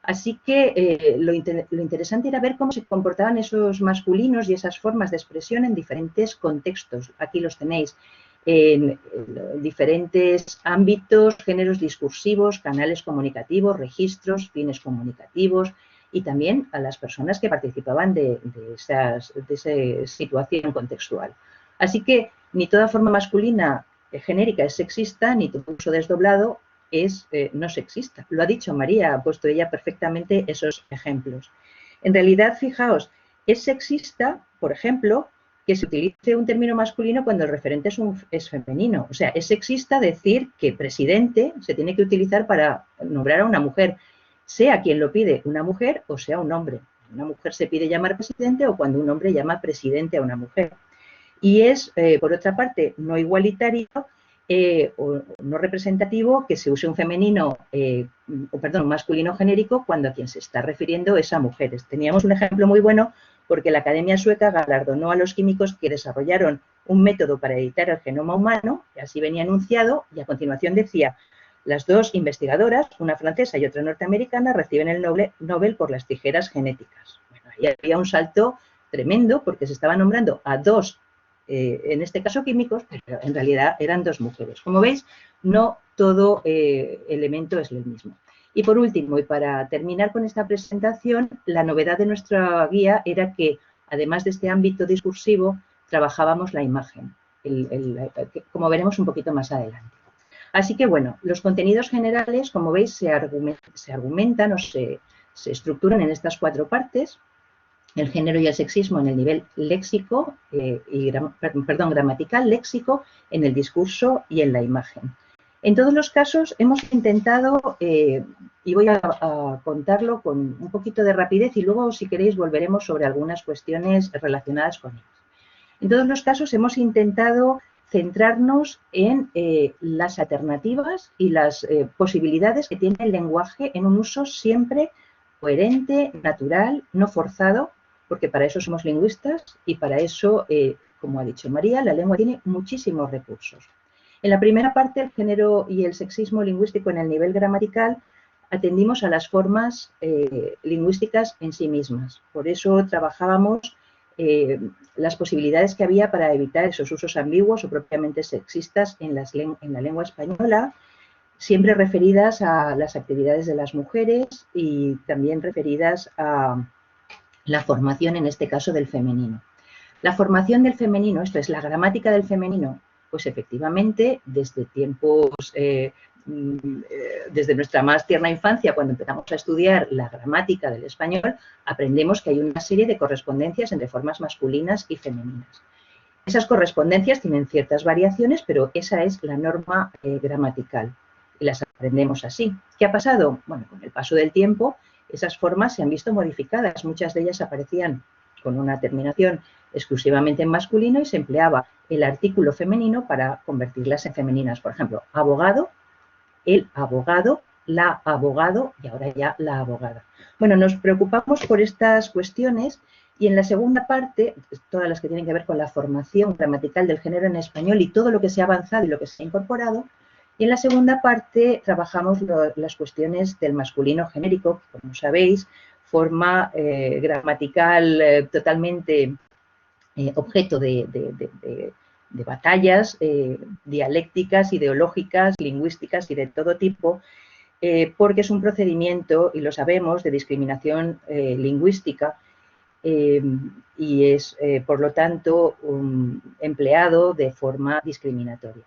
Así que lo interesante era ver cómo se comportaban esos masculinos y esas formas de expresión en diferentes contextos. Aquí los tenéis, en diferentes ámbitos, géneros discursivos, canales comunicativos, registros, fines comunicativos, y también a las personas que participaban de esa situación contextual. Así que ni toda forma masculina genérica es sexista, ni todo uso desdoblado es no sexista. Lo ha dicho María, ha puesto ella perfectamente esos ejemplos. En realidad, fijaos, es sexista, por ejemplo, que se utilice un término masculino cuando el referente es femenino. O sea, es sexista decir que presidente se tiene que utilizar para nombrar a una mujer, sea quien lo pide, una mujer o sea un hombre. Una mujer se pide llamar presidente o cuando un hombre llama presidente a una mujer. Y es, por otra parte, no igualitario o no representativo que se use un femenino, un masculino genérico cuando a quien se está refiriendo es a mujeres. Teníamos un ejemplo muy bueno porque la Academia Sueca galardonó a los químicos que desarrollaron un método para editar el genoma humano, y así venía anunciado, y a continuación decía: las dos investigadoras, una francesa y otra norteamericana, reciben el Nobel por las tijeras genéticas. Bueno, ahí había un salto tremendo porque se estaba nombrando a dos en este caso químicos, pero en realidad eran dos mujeres. Como veis, no todo elemento es el mismo. Y por último, y para terminar con esta presentación, la novedad de nuestra guía era que, además de este ámbito discursivo, trabajábamos la imagen, como veremos un poquito más adelante. Así que, bueno, los contenidos generales, como veis, se argumentan o se estructuran en estas cuatro partes. El género y el sexismo en el nivel léxico, gramatical, léxico, en el discurso y en la imagen. En todos los casos hemos intentado, y voy a contarlo con un poquito de rapidez y luego, si queréis, volveremos sobre algunas cuestiones relacionadas con ellas. En todos los casos hemos intentado centrarnos en las alternativas y las posibilidades que tiene el lenguaje en un uso siempre coherente, natural, no forzado, porque para eso somos lingüistas y para eso, como ha dicho María, la lengua tiene muchísimos recursos. En la primera parte, el género y el sexismo lingüístico en el nivel gramatical, atendimos a las formas lingüísticas en sí mismas. Por eso trabajábamos las posibilidades que había para evitar esos usos ambiguos o propiamente sexistas en la lengua española, siempre referidas a las actividades de las mujeres y también referidas a la formación, en este caso, del femenino. La formación del femenino, esto es la gramática del femenino, pues efectivamente desde tiempos, desde nuestra más tierna infancia, cuando empezamos a estudiar la gramática del español, aprendemos que hay una serie de correspondencias entre formas masculinas y femeninas. Esas correspondencias tienen ciertas variaciones, pero esa es la norma gramatical y las aprendemos así. ¿Qué ha pasado? Bueno, con el paso del tiempo, esas formas se han visto modificadas. Muchas de ellas aparecían con una terminación exclusivamente en masculino y se empleaba el artículo femenino para convertirlas en femeninas. Por ejemplo, abogado, el abogado, la abogado y ahora ya la abogada. Bueno, nos preocupamos por estas cuestiones y en la segunda parte, todas las que tienen que ver con la formación gramatical del género en español y todo lo que se ha avanzado y lo que se ha incorporado. Y en la segunda parte trabajamos las cuestiones del masculino genérico, que, como sabéis, forma gramatical totalmente objeto de batallas dialécticas, ideológicas, lingüísticas y de todo tipo, porque es un procedimiento, y lo sabemos, de discriminación lingüística, y es, por lo tanto, empleado de forma discriminatoria.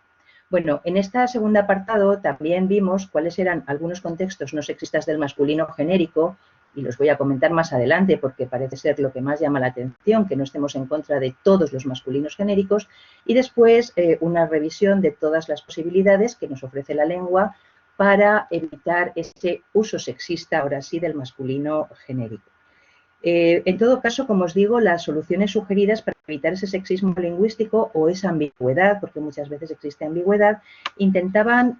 Bueno, en este segundo apartado también vimos cuáles eran algunos contextos no sexistas del masculino genérico, y los voy a comentar más adelante porque parece ser lo que más llama la atención, que no estemos en contra de todos los masculinos genéricos, y después una revisión de todas las posibilidades que nos ofrece la lengua para evitar ese uso sexista, ahora sí, del masculino genérico. En todo caso, como os digo, las soluciones sugeridas para evitar ese sexismo lingüístico o esa ambigüedad, porque muchas veces existe ambigüedad, intentaban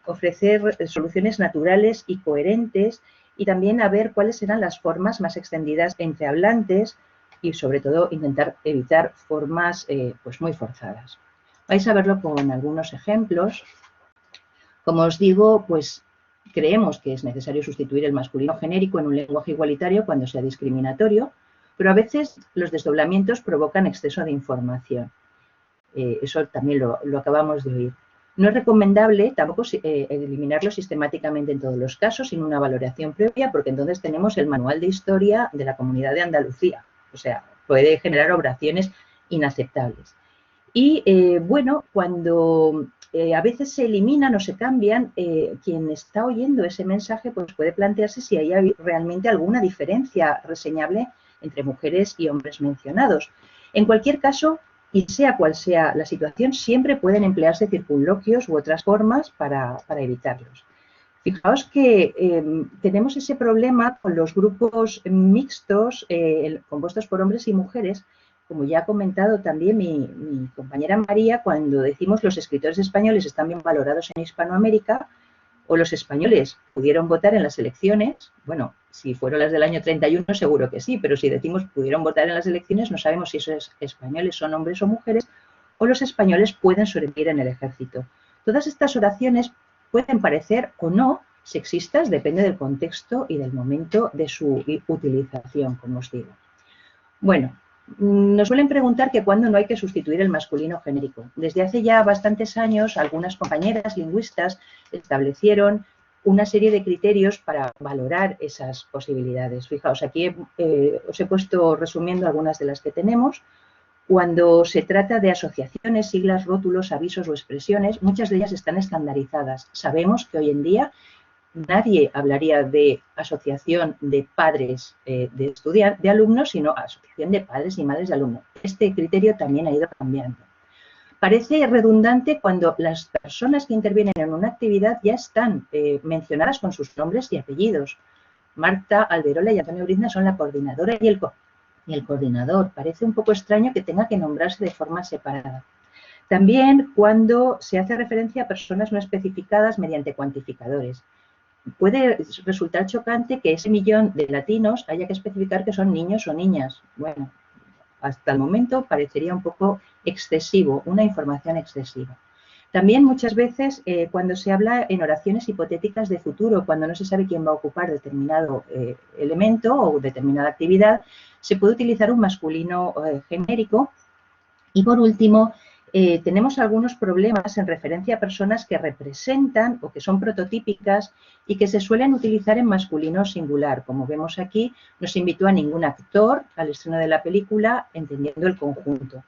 ofrecer soluciones naturales y coherentes y también a ver cuáles eran las formas más extendidas entre hablantes y, sobre todo, intentar evitar formas pues muy forzadas. Vais a verlo con algunos ejemplos. Como os digo, pues creemos que es necesario sustituir el masculino genérico en un lenguaje igualitario cuando sea discriminatorio, pero a veces los desdoblamientos provocan exceso de información. Eso también lo acabamos de oír. No es recomendable tampoco eliminarlo sistemáticamente en todos los casos sin una valoración previa, porque entonces tenemos el manual de historia de la Comunidad de Andalucía. O sea, puede generar oraciones inaceptables. Y, bueno, cuando a veces se eliminan o se cambian, quien está oyendo ese mensaje pues puede plantearse si hay realmente alguna diferencia reseñable entre mujeres y hombres mencionados. En cualquier caso, y sea cual sea la situación, siempre pueden emplearse circunloquios u otras formas para evitarlos. Fijaos que tenemos ese problema con los grupos mixtos compuestos por hombres y mujeres, como ya ha comentado también mi compañera María, cuando decimos los escritores españoles están bien valorados en Hispanoamérica, o los españoles pudieron votar en las elecciones, bueno, si fueron las del año 31 seguro que sí, pero si decimos pudieron votar en las elecciones no sabemos si esos españoles son hombres o mujeres, o los españoles pueden servir en el ejército. Todas estas oraciones pueden parecer o no sexistas, depende del contexto y del momento de su utilización, como os digo. Bueno, nos suelen preguntar que cuándo no hay que sustituir el masculino genérico. Desde hace ya bastantes años, algunas compañeras lingüistas establecieron una serie de criterios para valorar esas posibilidades. Fijaos, aquí os he puesto resumiendo algunas de las que tenemos. Cuando se trata de asociaciones, siglas, rótulos, avisos o expresiones, muchas de ellas están estandarizadas. Sabemos que hoy en día nadie hablaría de asociación de padres de alumnos, sino asociación de padres y madres de alumnos. Este criterio también ha ido cambiando. Parece redundante cuando las personas que intervienen en una actividad ya están mencionadas con sus nombres y apellidos. Marta Alberola y Antonio Brizna son la coordinadora y el coordinador. Parece un poco extraño que tenga que nombrarse de forma separada. También cuando se hace referencia a personas no especificadas mediante cuantificadores. Puede resultar chocante que ese millón de latinos haya que especificar que son niños o niñas. Bueno, hasta el momento parecería un poco excesivo, una información excesiva. También muchas veces cuando se habla en oraciones hipotéticas de futuro, cuando no se sabe quién va a ocupar determinado elemento o determinada actividad, se puede utilizar un masculino genérico. Y por último, tenemos algunos problemas en referencia a personas que representan o que son prototípicas y que se suelen utilizar en masculino singular. Como vemos aquí, no se invitó a ningún actor al estreno de la película, entendiendo el conjunto.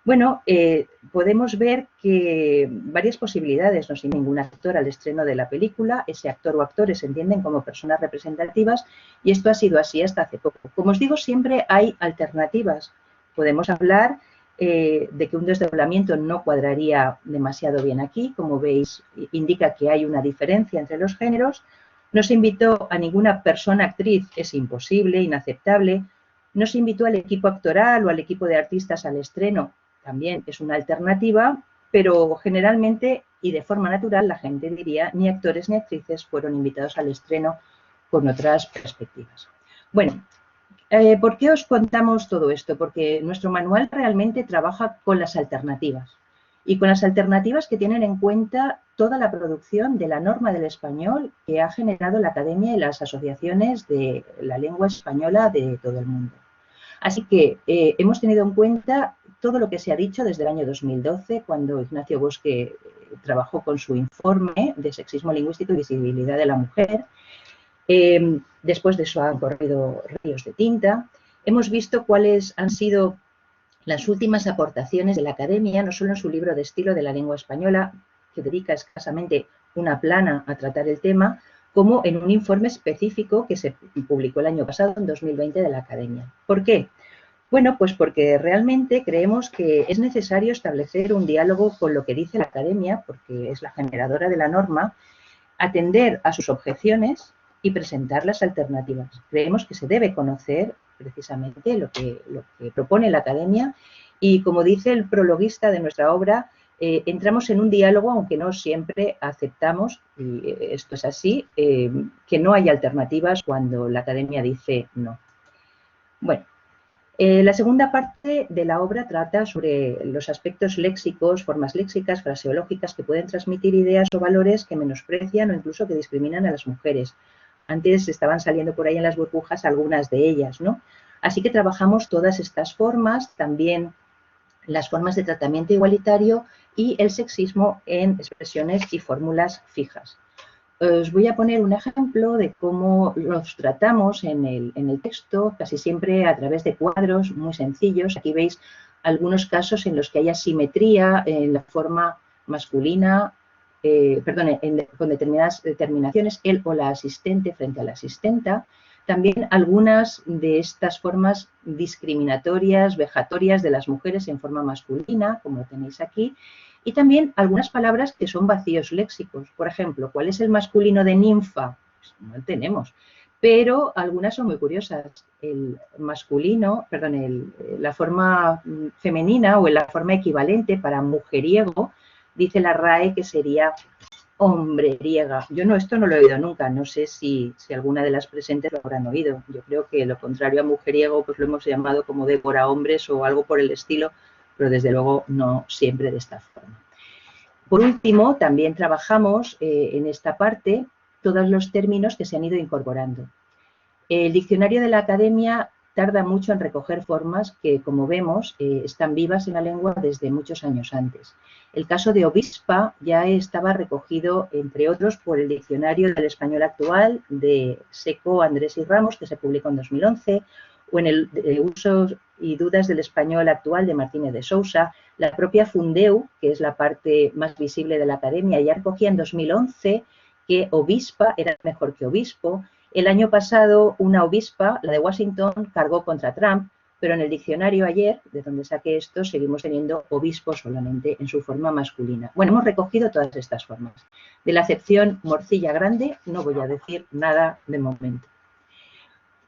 Bueno, podemos ver que varias posibilidades, no sin ningún actor al estreno de la película, ese actor o actores se entienden como personas representativas y esto ha sido así hasta hace poco. Como os digo, siempre hay alternativas. Podemos hablar de que un desdoblamiento no cuadraría demasiado bien aquí. Como veis, indica que hay una diferencia entre los géneros. No se invitó a ninguna persona actriz, es imposible, inaceptable. No se invitó al equipo actoral o al equipo de artistas al estreno, también es una alternativa, pero generalmente y de forma natural la gente diría ni actores ni actrices fueron invitados al estreno con otras perspectivas. Bueno, ¿por qué os contamos todo esto? Porque nuestro manual realmente trabaja con las alternativas y con las alternativas que tienen en cuenta toda la producción de la norma del español que ha generado la Academia y las asociaciones de la lengua española de todo el mundo. Así que hemos tenido en cuenta todo lo que se ha dicho desde el año 2012, cuando Ignacio Bosque trabajó con su informe de sexismo lingüístico y visibilidad de la mujer. Después de eso han corrido ríos de tinta. Hemos visto cuáles han sido las últimas aportaciones de la academia, no solo en su libro de estilo de la lengua española, que dedica escasamente una plana a tratar el tema, como en un informe específico que se publicó el año pasado, en 2020, de la academia. ¿Por qué? Bueno, pues porque realmente creemos que es necesario establecer un diálogo con lo que dice la academia, porque es la generadora de la norma, atender a sus objeciones y presentar las alternativas. Creemos que se debe conocer precisamente lo que propone la academia y, como dice el prologuista de nuestra obra, entramos en un diálogo, aunque no siempre aceptamos, y esto es así, que no hay alternativas cuando la academia dice no. Bueno, la segunda parte de la obra trata sobre los aspectos léxicos, formas léxicas, fraseológicas que pueden transmitir ideas o valores que menosprecian o incluso que discriminan a las mujeres. Antes estaban saliendo por ahí en las burbujas algunas de ellas, ¿no? Así que trabajamos todas estas formas, también las formas de tratamiento igualitario y el sexismo en expresiones y fórmulas fijas. Os voy a poner un ejemplo de cómo los tratamos en el texto, casi siempre a través de cuadros muy sencillos. Aquí veis algunos casos en los que hay asimetría en la forma masculina, con determinadas terminaciones, él o la asistente frente a la asistenta. También algunas de estas formas discriminatorias, vejatorias de las mujeres en forma masculina, como tenéis aquí. Y también algunas palabras que son vacíos léxicos. Por ejemplo, ¿cuál es el masculino de ninfa? Pues no tenemos. Pero algunas son muy curiosas. El masculino, perdón, la forma femenina o la forma equivalente para mujeriego, dice la RAE que sería hombreriega. Yo esto no lo he oído nunca. No sé si alguna de las presentes lo habrán oído. Yo creo que lo contrario a mujeriego pues lo hemos llamado como devora hombres o algo por el estilo, pero desde luego no siempre de esta forma. Por último, también trabajamos en esta parte todos los términos que se han ido incorporando. El diccionario de la academia tarda mucho en recoger formas que, como vemos, están vivas en la lengua desde muchos años antes. El caso de obispa ya estaba recogido, entre otros, por el diccionario del español actual de Seco, Andrés y Ramos, que se publicó en 2011, o en el Usos y dudas del español actual de Martínez de Sousa. La propia Fundeu, que es la parte más visible de la academia, ya recogía en 2011 que obispa era mejor que obispo. El año pasado una obispa, la de Washington, cargó contra Trump, pero en el diccionario ayer, de donde saqué esto, seguimos teniendo obispo solamente en su forma masculina. Bueno, hemos recogido todas estas formas. De la acepción morcilla grande no voy a decir nada de momento.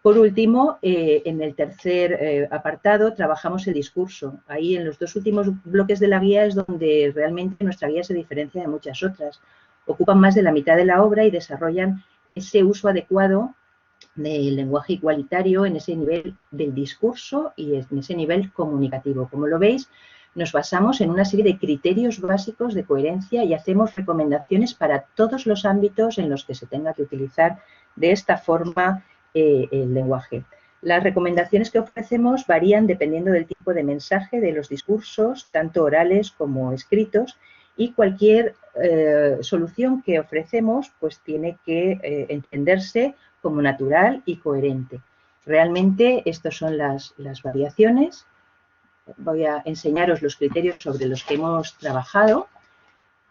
Por último, en el tercer apartado trabajamos el discurso. Ahí en los dos últimos bloques de la guía es donde realmente nuestra guía se diferencia de muchas otras. Ocupan más de la mitad de la obra y desarrollan ese uso adecuado del lenguaje igualitario en ese nivel del discurso y en ese nivel comunicativo. Como lo veis, nos basamos en una serie de criterios básicos de coherencia y hacemos recomendaciones para todos los ámbitos en los que se tenga que utilizar de esta forma el lenguaje. Las recomendaciones que ofrecemos varían dependiendo del tipo de mensaje de los discursos, tanto orales como escritos, y cualquier solución que ofrecemos pues tiene que entenderse como natural y coherente. Realmente estas son las variaciones. Voy a enseñaros los criterios sobre los que hemos trabajado.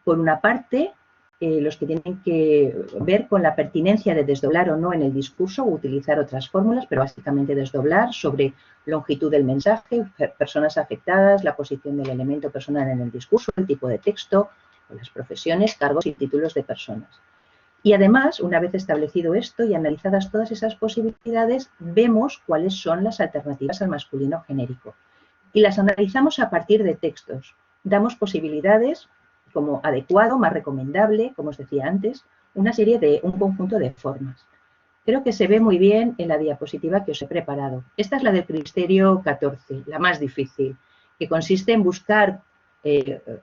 Por una parte, los que tienen que ver con la pertinencia de desdoblar o no en el discurso o utilizar otras fórmulas, pero básicamente desdoblar sobre longitud del mensaje, personas afectadas, la posición del elemento personal en el discurso, el tipo de texto, o las profesiones, cargos y títulos de personas. Y además, una vez establecido esto y analizadas todas esas posibilidades, vemos cuáles son las alternativas al masculino genérico. Y las analizamos a partir de textos. Damos posibilidades como adecuado, más recomendable, como os decía antes, un conjunto de formas. Creo que se ve muy bien en la diapositiva que os he preparado. Esta es la del criterio 14, la más difícil, que consiste en buscar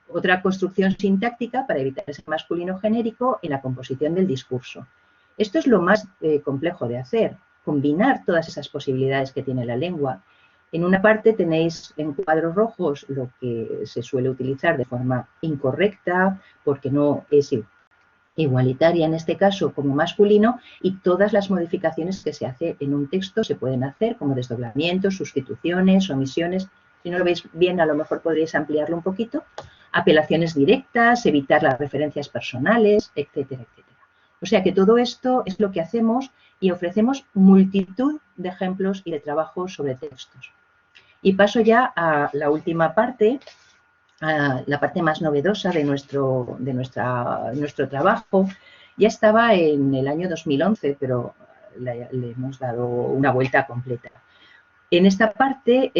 otra construcción sintáctica para evitar ese masculino genérico en la composición del discurso. Esto es lo más complejo de hacer, combinar todas esas posibilidades que tiene la lengua. En una parte tenéis en cuadros rojos lo que se suele utilizar de forma incorrecta porque no es igualitaria en este caso como masculino, y todas las modificaciones que se hace en un texto se pueden hacer como desdoblamientos, sustituciones, omisiones. Si no lo veis bien, a lo mejor podríais ampliarlo un poquito. Apelaciones directas, evitar las referencias personales, etcétera, etcétera. O sea que todo esto es lo que hacemos y ofrecemos multitud de ejemplos y de trabajos sobre textos. Y paso ya a la última parte, a la parte más novedosa de nuestro trabajo. Ya estaba en el año 2011, pero le hemos dado una vuelta completa. En esta parte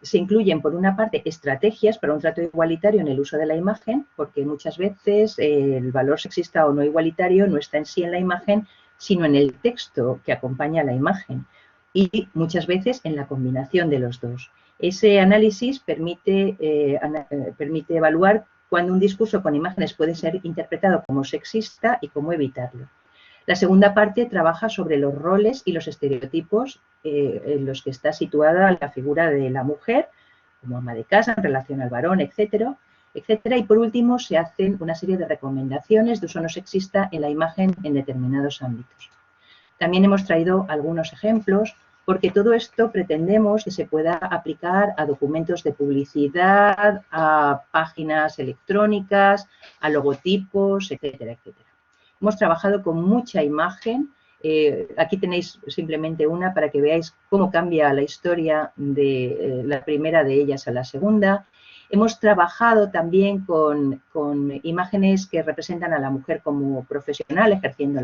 se incluyen, por una parte, estrategias para un trato igualitario en el uso de la imagen, porque muchas veces el valor sexista o no igualitario no está en sí en la imagen, sino en el texto que acompaña a la imagen, y muchas veces en la combinación de los dos. Ese análisis permite evaluar cuando un discurso con imágenes puede ser interpretado como sexista y cómo evitarlo. La segunda parte trabaja sobre los roles y los estereotipos en los que está situada la figura de la mujer, como ama de casa en relación al varón, etcétera, etcétera. Y por último se hacen una serie de recomendaciones de uso no sexista en la imagen en determinados ámbitos. También hemos traído algunos ejemplos, porque todo esto pretendemos que se pueda aplicar a documentos de publicidad, a páginas electrónicas, a logotipos, etcétera, etcétera. Hemos trabajado con mucha imagen. Aquí tenéis simplemente una para que veáis cómo cambia la historia de la primera de ellas a la segunda. Hemos trabajado también con imágenes que representan a la mujer como profesional, ejerciendo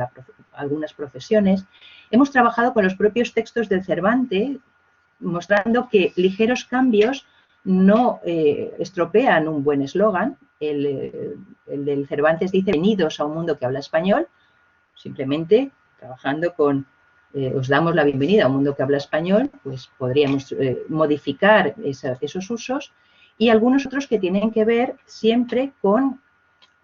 algunas profesiones. Hemos trabajado con los propios textos del Cervantes, mostrando que ligeros cambios no estropean un buen eslogan. El del Cervantes dice: "Bienvenidos a un mundo que habla español". Simplemente trabajando con os damos la bienvenida a un mundo que habla español, pues podríamos modificar esos usos, y algunos otros que tienen que ver siempre con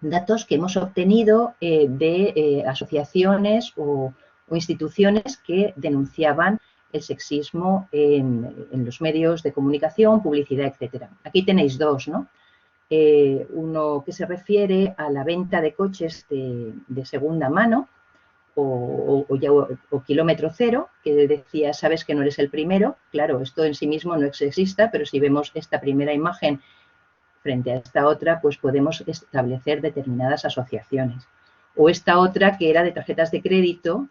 datos que hemos obtenido de asociaciones o instituciones que denunciaban el sexismo en los medios de comunicación, publicidad, etcétera. Aquí tenéis dos, ¿no? Uno que se refiere a la venta de coches de segunda mano o kilómetro cero, que decía: sabes que no eres el primero. Claro, esto en sí mismo no es sexista, pero si vemos esta primera imagen frente a esta otra, pues podemos establecer determinadas asociaciones. O esta otra que era de tarjetas de crédito,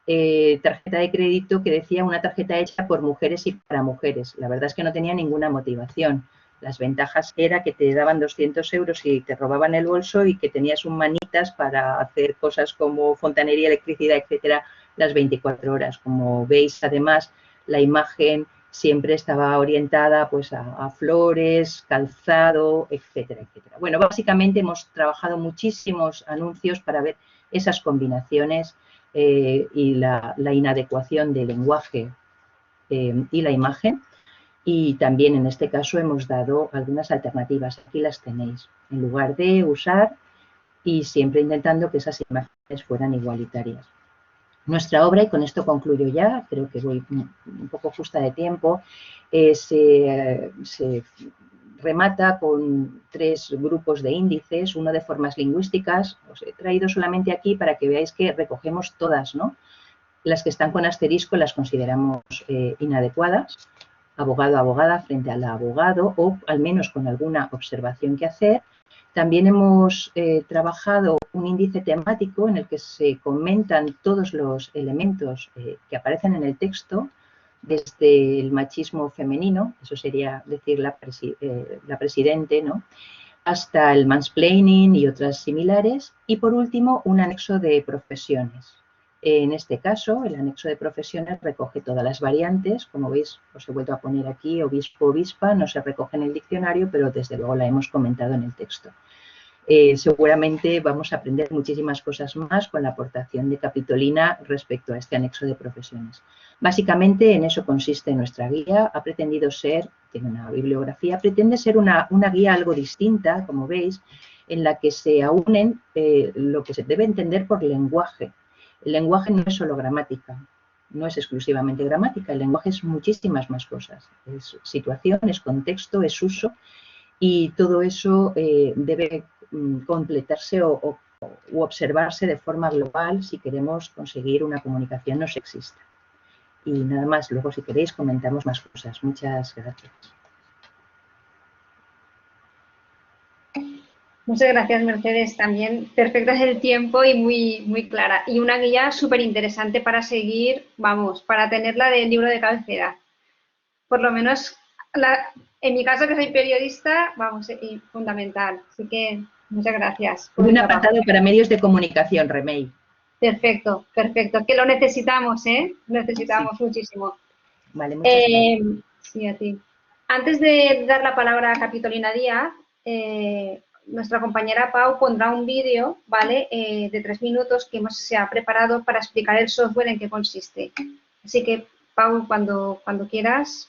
tarjeta de crédito que decía: una tarjeta hecha por mujeres y para mujeres. La verdad es que no tenía ninguna motivación. Las ventajas era que te daban 200 euros y te robaban el bolso, y que tenías un manitas para hacer cosas como fontanería, electricidad, etcétera, las 24 horas. Como veis, además, la imagen siempre estaba orientada pues a flores, calzado, etcétera, etcétera. Bueno, básicamente hemos trabajado muchísimos anuncios para ver esas combinaciones y la inadecuación del lenguaje y la imagen. Y también en este caso hemos dado algunas alternativas. Aquí las tenéis. En lugar de usar, y siempre intentando que esas imágenes fueran igualitarias. Nuestra obra, y con esto concluyo ya, creo que voy un poco justa de tiempo, se remata con 3 grupos de índices, uno de formas lingüísticas. Os he traído solamente aquí para que veáis que recogemos todas, ¿no? Las que están con asterisco las consideramos inadecuadas. Abogado, abogada frente al abogado, o al menos con alguna observación que hacer. También hemos trabajado un índice temático en el que se comentan todos los elementos que aparecen en el texto, desde el machismo femenino, eso sería decir la presidente, ¿no?, hasta el mansplaining y otras similares. Y por último, un anexo de profesiones. En este caso, el anexo de profesiones recoge todas las variantes. Como veis, os he vuelto a poner aquí obispo, obispa, no se recoge en el diccionario, pero desde luego la hemos comentado en el texto. Seguramente vamos a aprender muchísimas cosas más con la aportación de Capitolina respecto a este anexo de profesiones. Básicamente en eso consiste nuestra guía. Ha pretendido ser, tiene una bibliografía, pretende ser una guía algo distinta, como veis, en la que se aúnen lo que se debe entender por lenguaje. El lenguaje no es solo gramática. no es exclusivamente gramática, el lenguaje es muchísimas más cosas. Es situación, es contexto, es uso, y todo eso debe completarse u observarse de forma global si queremos conseguir una comunicación no sexista. Y nada más, luego si queréis comentamos más cosas. Muchas gracias. Muchas gracias, Mercedes. También perfecta el tiempo y muy clara. Y una guía súper interesante para seguir, vamos, para tenerla del libro de cabecera. Por lo menos, en mi caso, que soy periodista, vamos, fundamental. Así que muchas gracias. Un apartado para medios de comunicación, Remey. Perfecto, perfecto. Que lo necesitamos, ¿eh? Lo necesitamos muchísimo. Vale, muchas gracias. Sí, a ti. Antes de dar la palabra a Capitolina Díaz, nuestra compañera Pau pondrá un vídeo, ¿vale? De 3 minutos que se ha preparado para explicar el software en qué consiste. Así que, Pau, cuando quieras.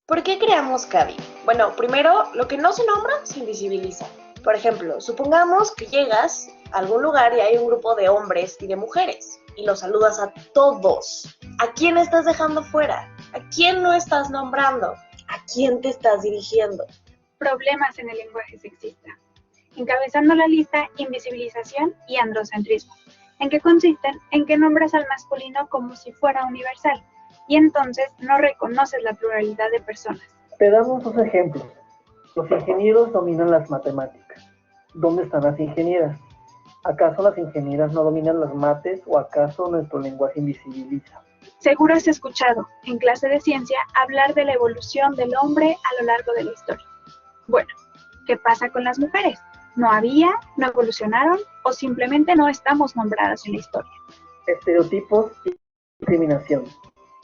¿Por qué creamos CADI? Bueno, primero, lo que no se nombra se invisibiliza. Por ejemplo, supongamos que llegas a algún lugar y hay un grupo de hombres y de mujeres y los saludas a todos. ¿A quién estás dejando fuera? ¿A quién no estás nombrando? ¿A quién te estás dirigiendo? Problemas en el lenguaje sexista. Encabezando la lista, invisibilización y androcentrismo. ¿En qué consisten? En que nombras al masculino como si fuera universal y entonces no reconoces la pluralidad de personas. Te damos 2 ejemplos. Los ingenieros dominan las matemáticas. ¿Dónde están las ingenieras? ¿Acaso las ingenieras no dominan las mates o acaso nuestro lenguaje invisibiliza? Seguro has escuchado, en clase de ciencia, hablar de la evolución del hombre a lo largo de la historia. Bueno, ¿qué pasa con las mujeres? ¿No había, no evolucionaron o simplemente no estamos nombradas en la historia? Estereotipos y discriminación.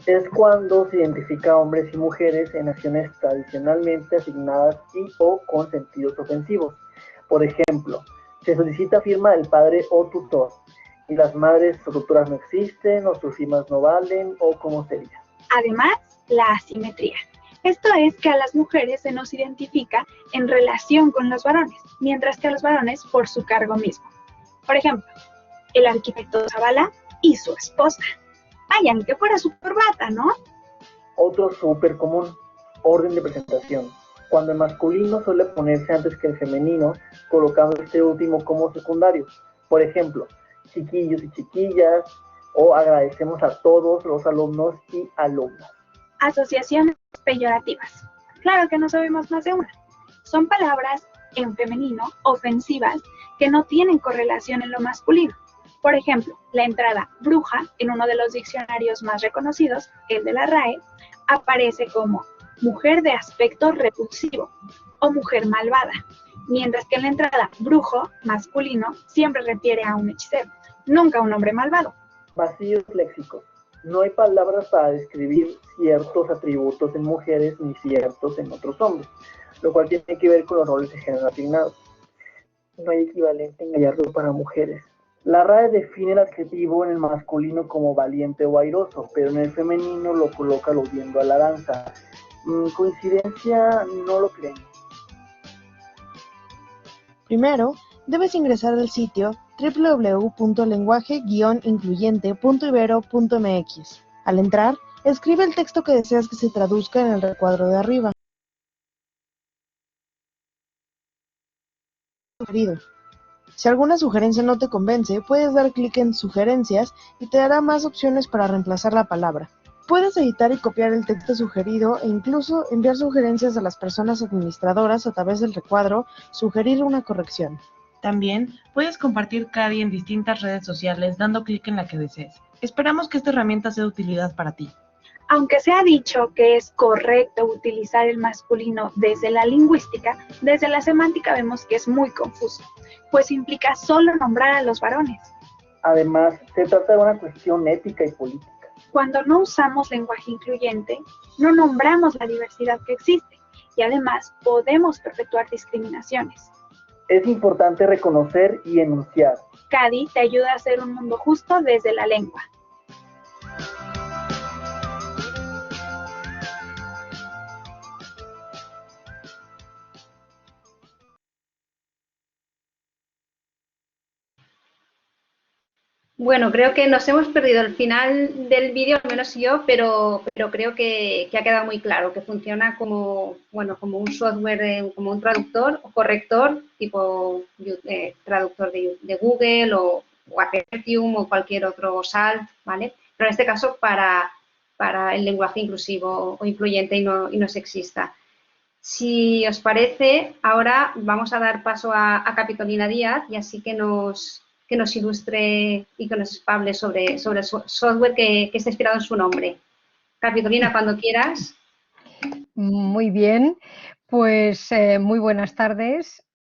Es cuando se identifica a hombres y mujeres en acciones tradicionalmente asignadas y o con sentidos ofensivos. Por ejemplo, se solicita firma del padre o tutor, y las madres o tutoras no existen, o sus firmas no valen, o cómo sería. Además, la asimetría. Esto es que a las mujeres se nos identifica en relación con los varones, mientras que a los varones por su cargo mismo. Por ejemplo, el arquitecto Zavala y su esposa. Vayan, que fuera su corbata, ¿no? Otro súper común, orden de presentación. Cuando el masculino suele ponerse antes que el femenino, colocando este último como secundario. Por ejemplo, chiquillos y chiquillas, o agradecemos a todos los alumnos y alumnas. Asociaciones peyorativas. Claro que no sabemos más de una. Son palabras en femenino ofensivas que no tienen correlación en lo masculino. Por ejemplo, la entrada bruja en uno de los diccionarios más reconocidos, el de la RAE, aparece como mujer de aspecto repulsivo o mujer malvada, mientras que en la entrada brujo masculino siempre refiere a un hechicero, nunca a un hombre malvado. Vacíos léxicos. No hay palabras para describir ciertos atributos en mujeres ni ciertos en otros hombres, lo cual tiene que ver con los roles de género asignados. No hay equivalente en gallardo para mujeres. La RAE define el adjetivo en el masculino como valiente o airoso, pero en el femenino lo coloca aludiendo a la danza. ¿Coincidencia? No lo creen. Primero, debes ingresar al sitio www.lenguaje-incluyente.ibero.mx. Al entrar, escribe el texto que deseas que se traduzca en el recuadro de arriba. Si alguna sugerencia no te convence, puedes dar clic en Sugerencias y te dará más opciones para reemplazar la palabra. Puedes editar y copiar el texto sugerido e incluso enviar sugerencias a las personas administradoras a través del recuadro, sugerir una corrección. También puedes compartir CADI en distintas redes sociales dando clic en la que desees. Esperamos que esta herramienta sea de utilidad para ti. Aunque se ha dicho que es correcto utilizar el masculino desde la lingüística, desde la semántica vemos que es muy confuso, pues implica solo nombrar a los varones. Además, se trata de una cuestión ética y política. Cuando no usamos lenguaje incluyente, no nombramos la diversidad que existe y además podemos perpetuar discriminaciones. Es importante reconocer y enunciar. CADI te ayuda a hacer un mundo justo desde la lengua. Bueno, creo que nos hemos perdido el final del vídeo, al menos yo, pero creo que ha quedado muy claro, que funciona como, bueno, como un software, como un traductor o corrector, tipo traductor de Google o Apertium o cualquier otro SALT, ¿vale? Pero en este caso para el lenguaje inclusivo o incluyente y no sexista. Si os parece, ahora vamos a dar paso a Capitolina Díaz y así que nos ilustre y que nos hable sobre el software que está inspirado en su nombre. Capitolina, cuando quieras. Muy bien, pues muy buenas tardes.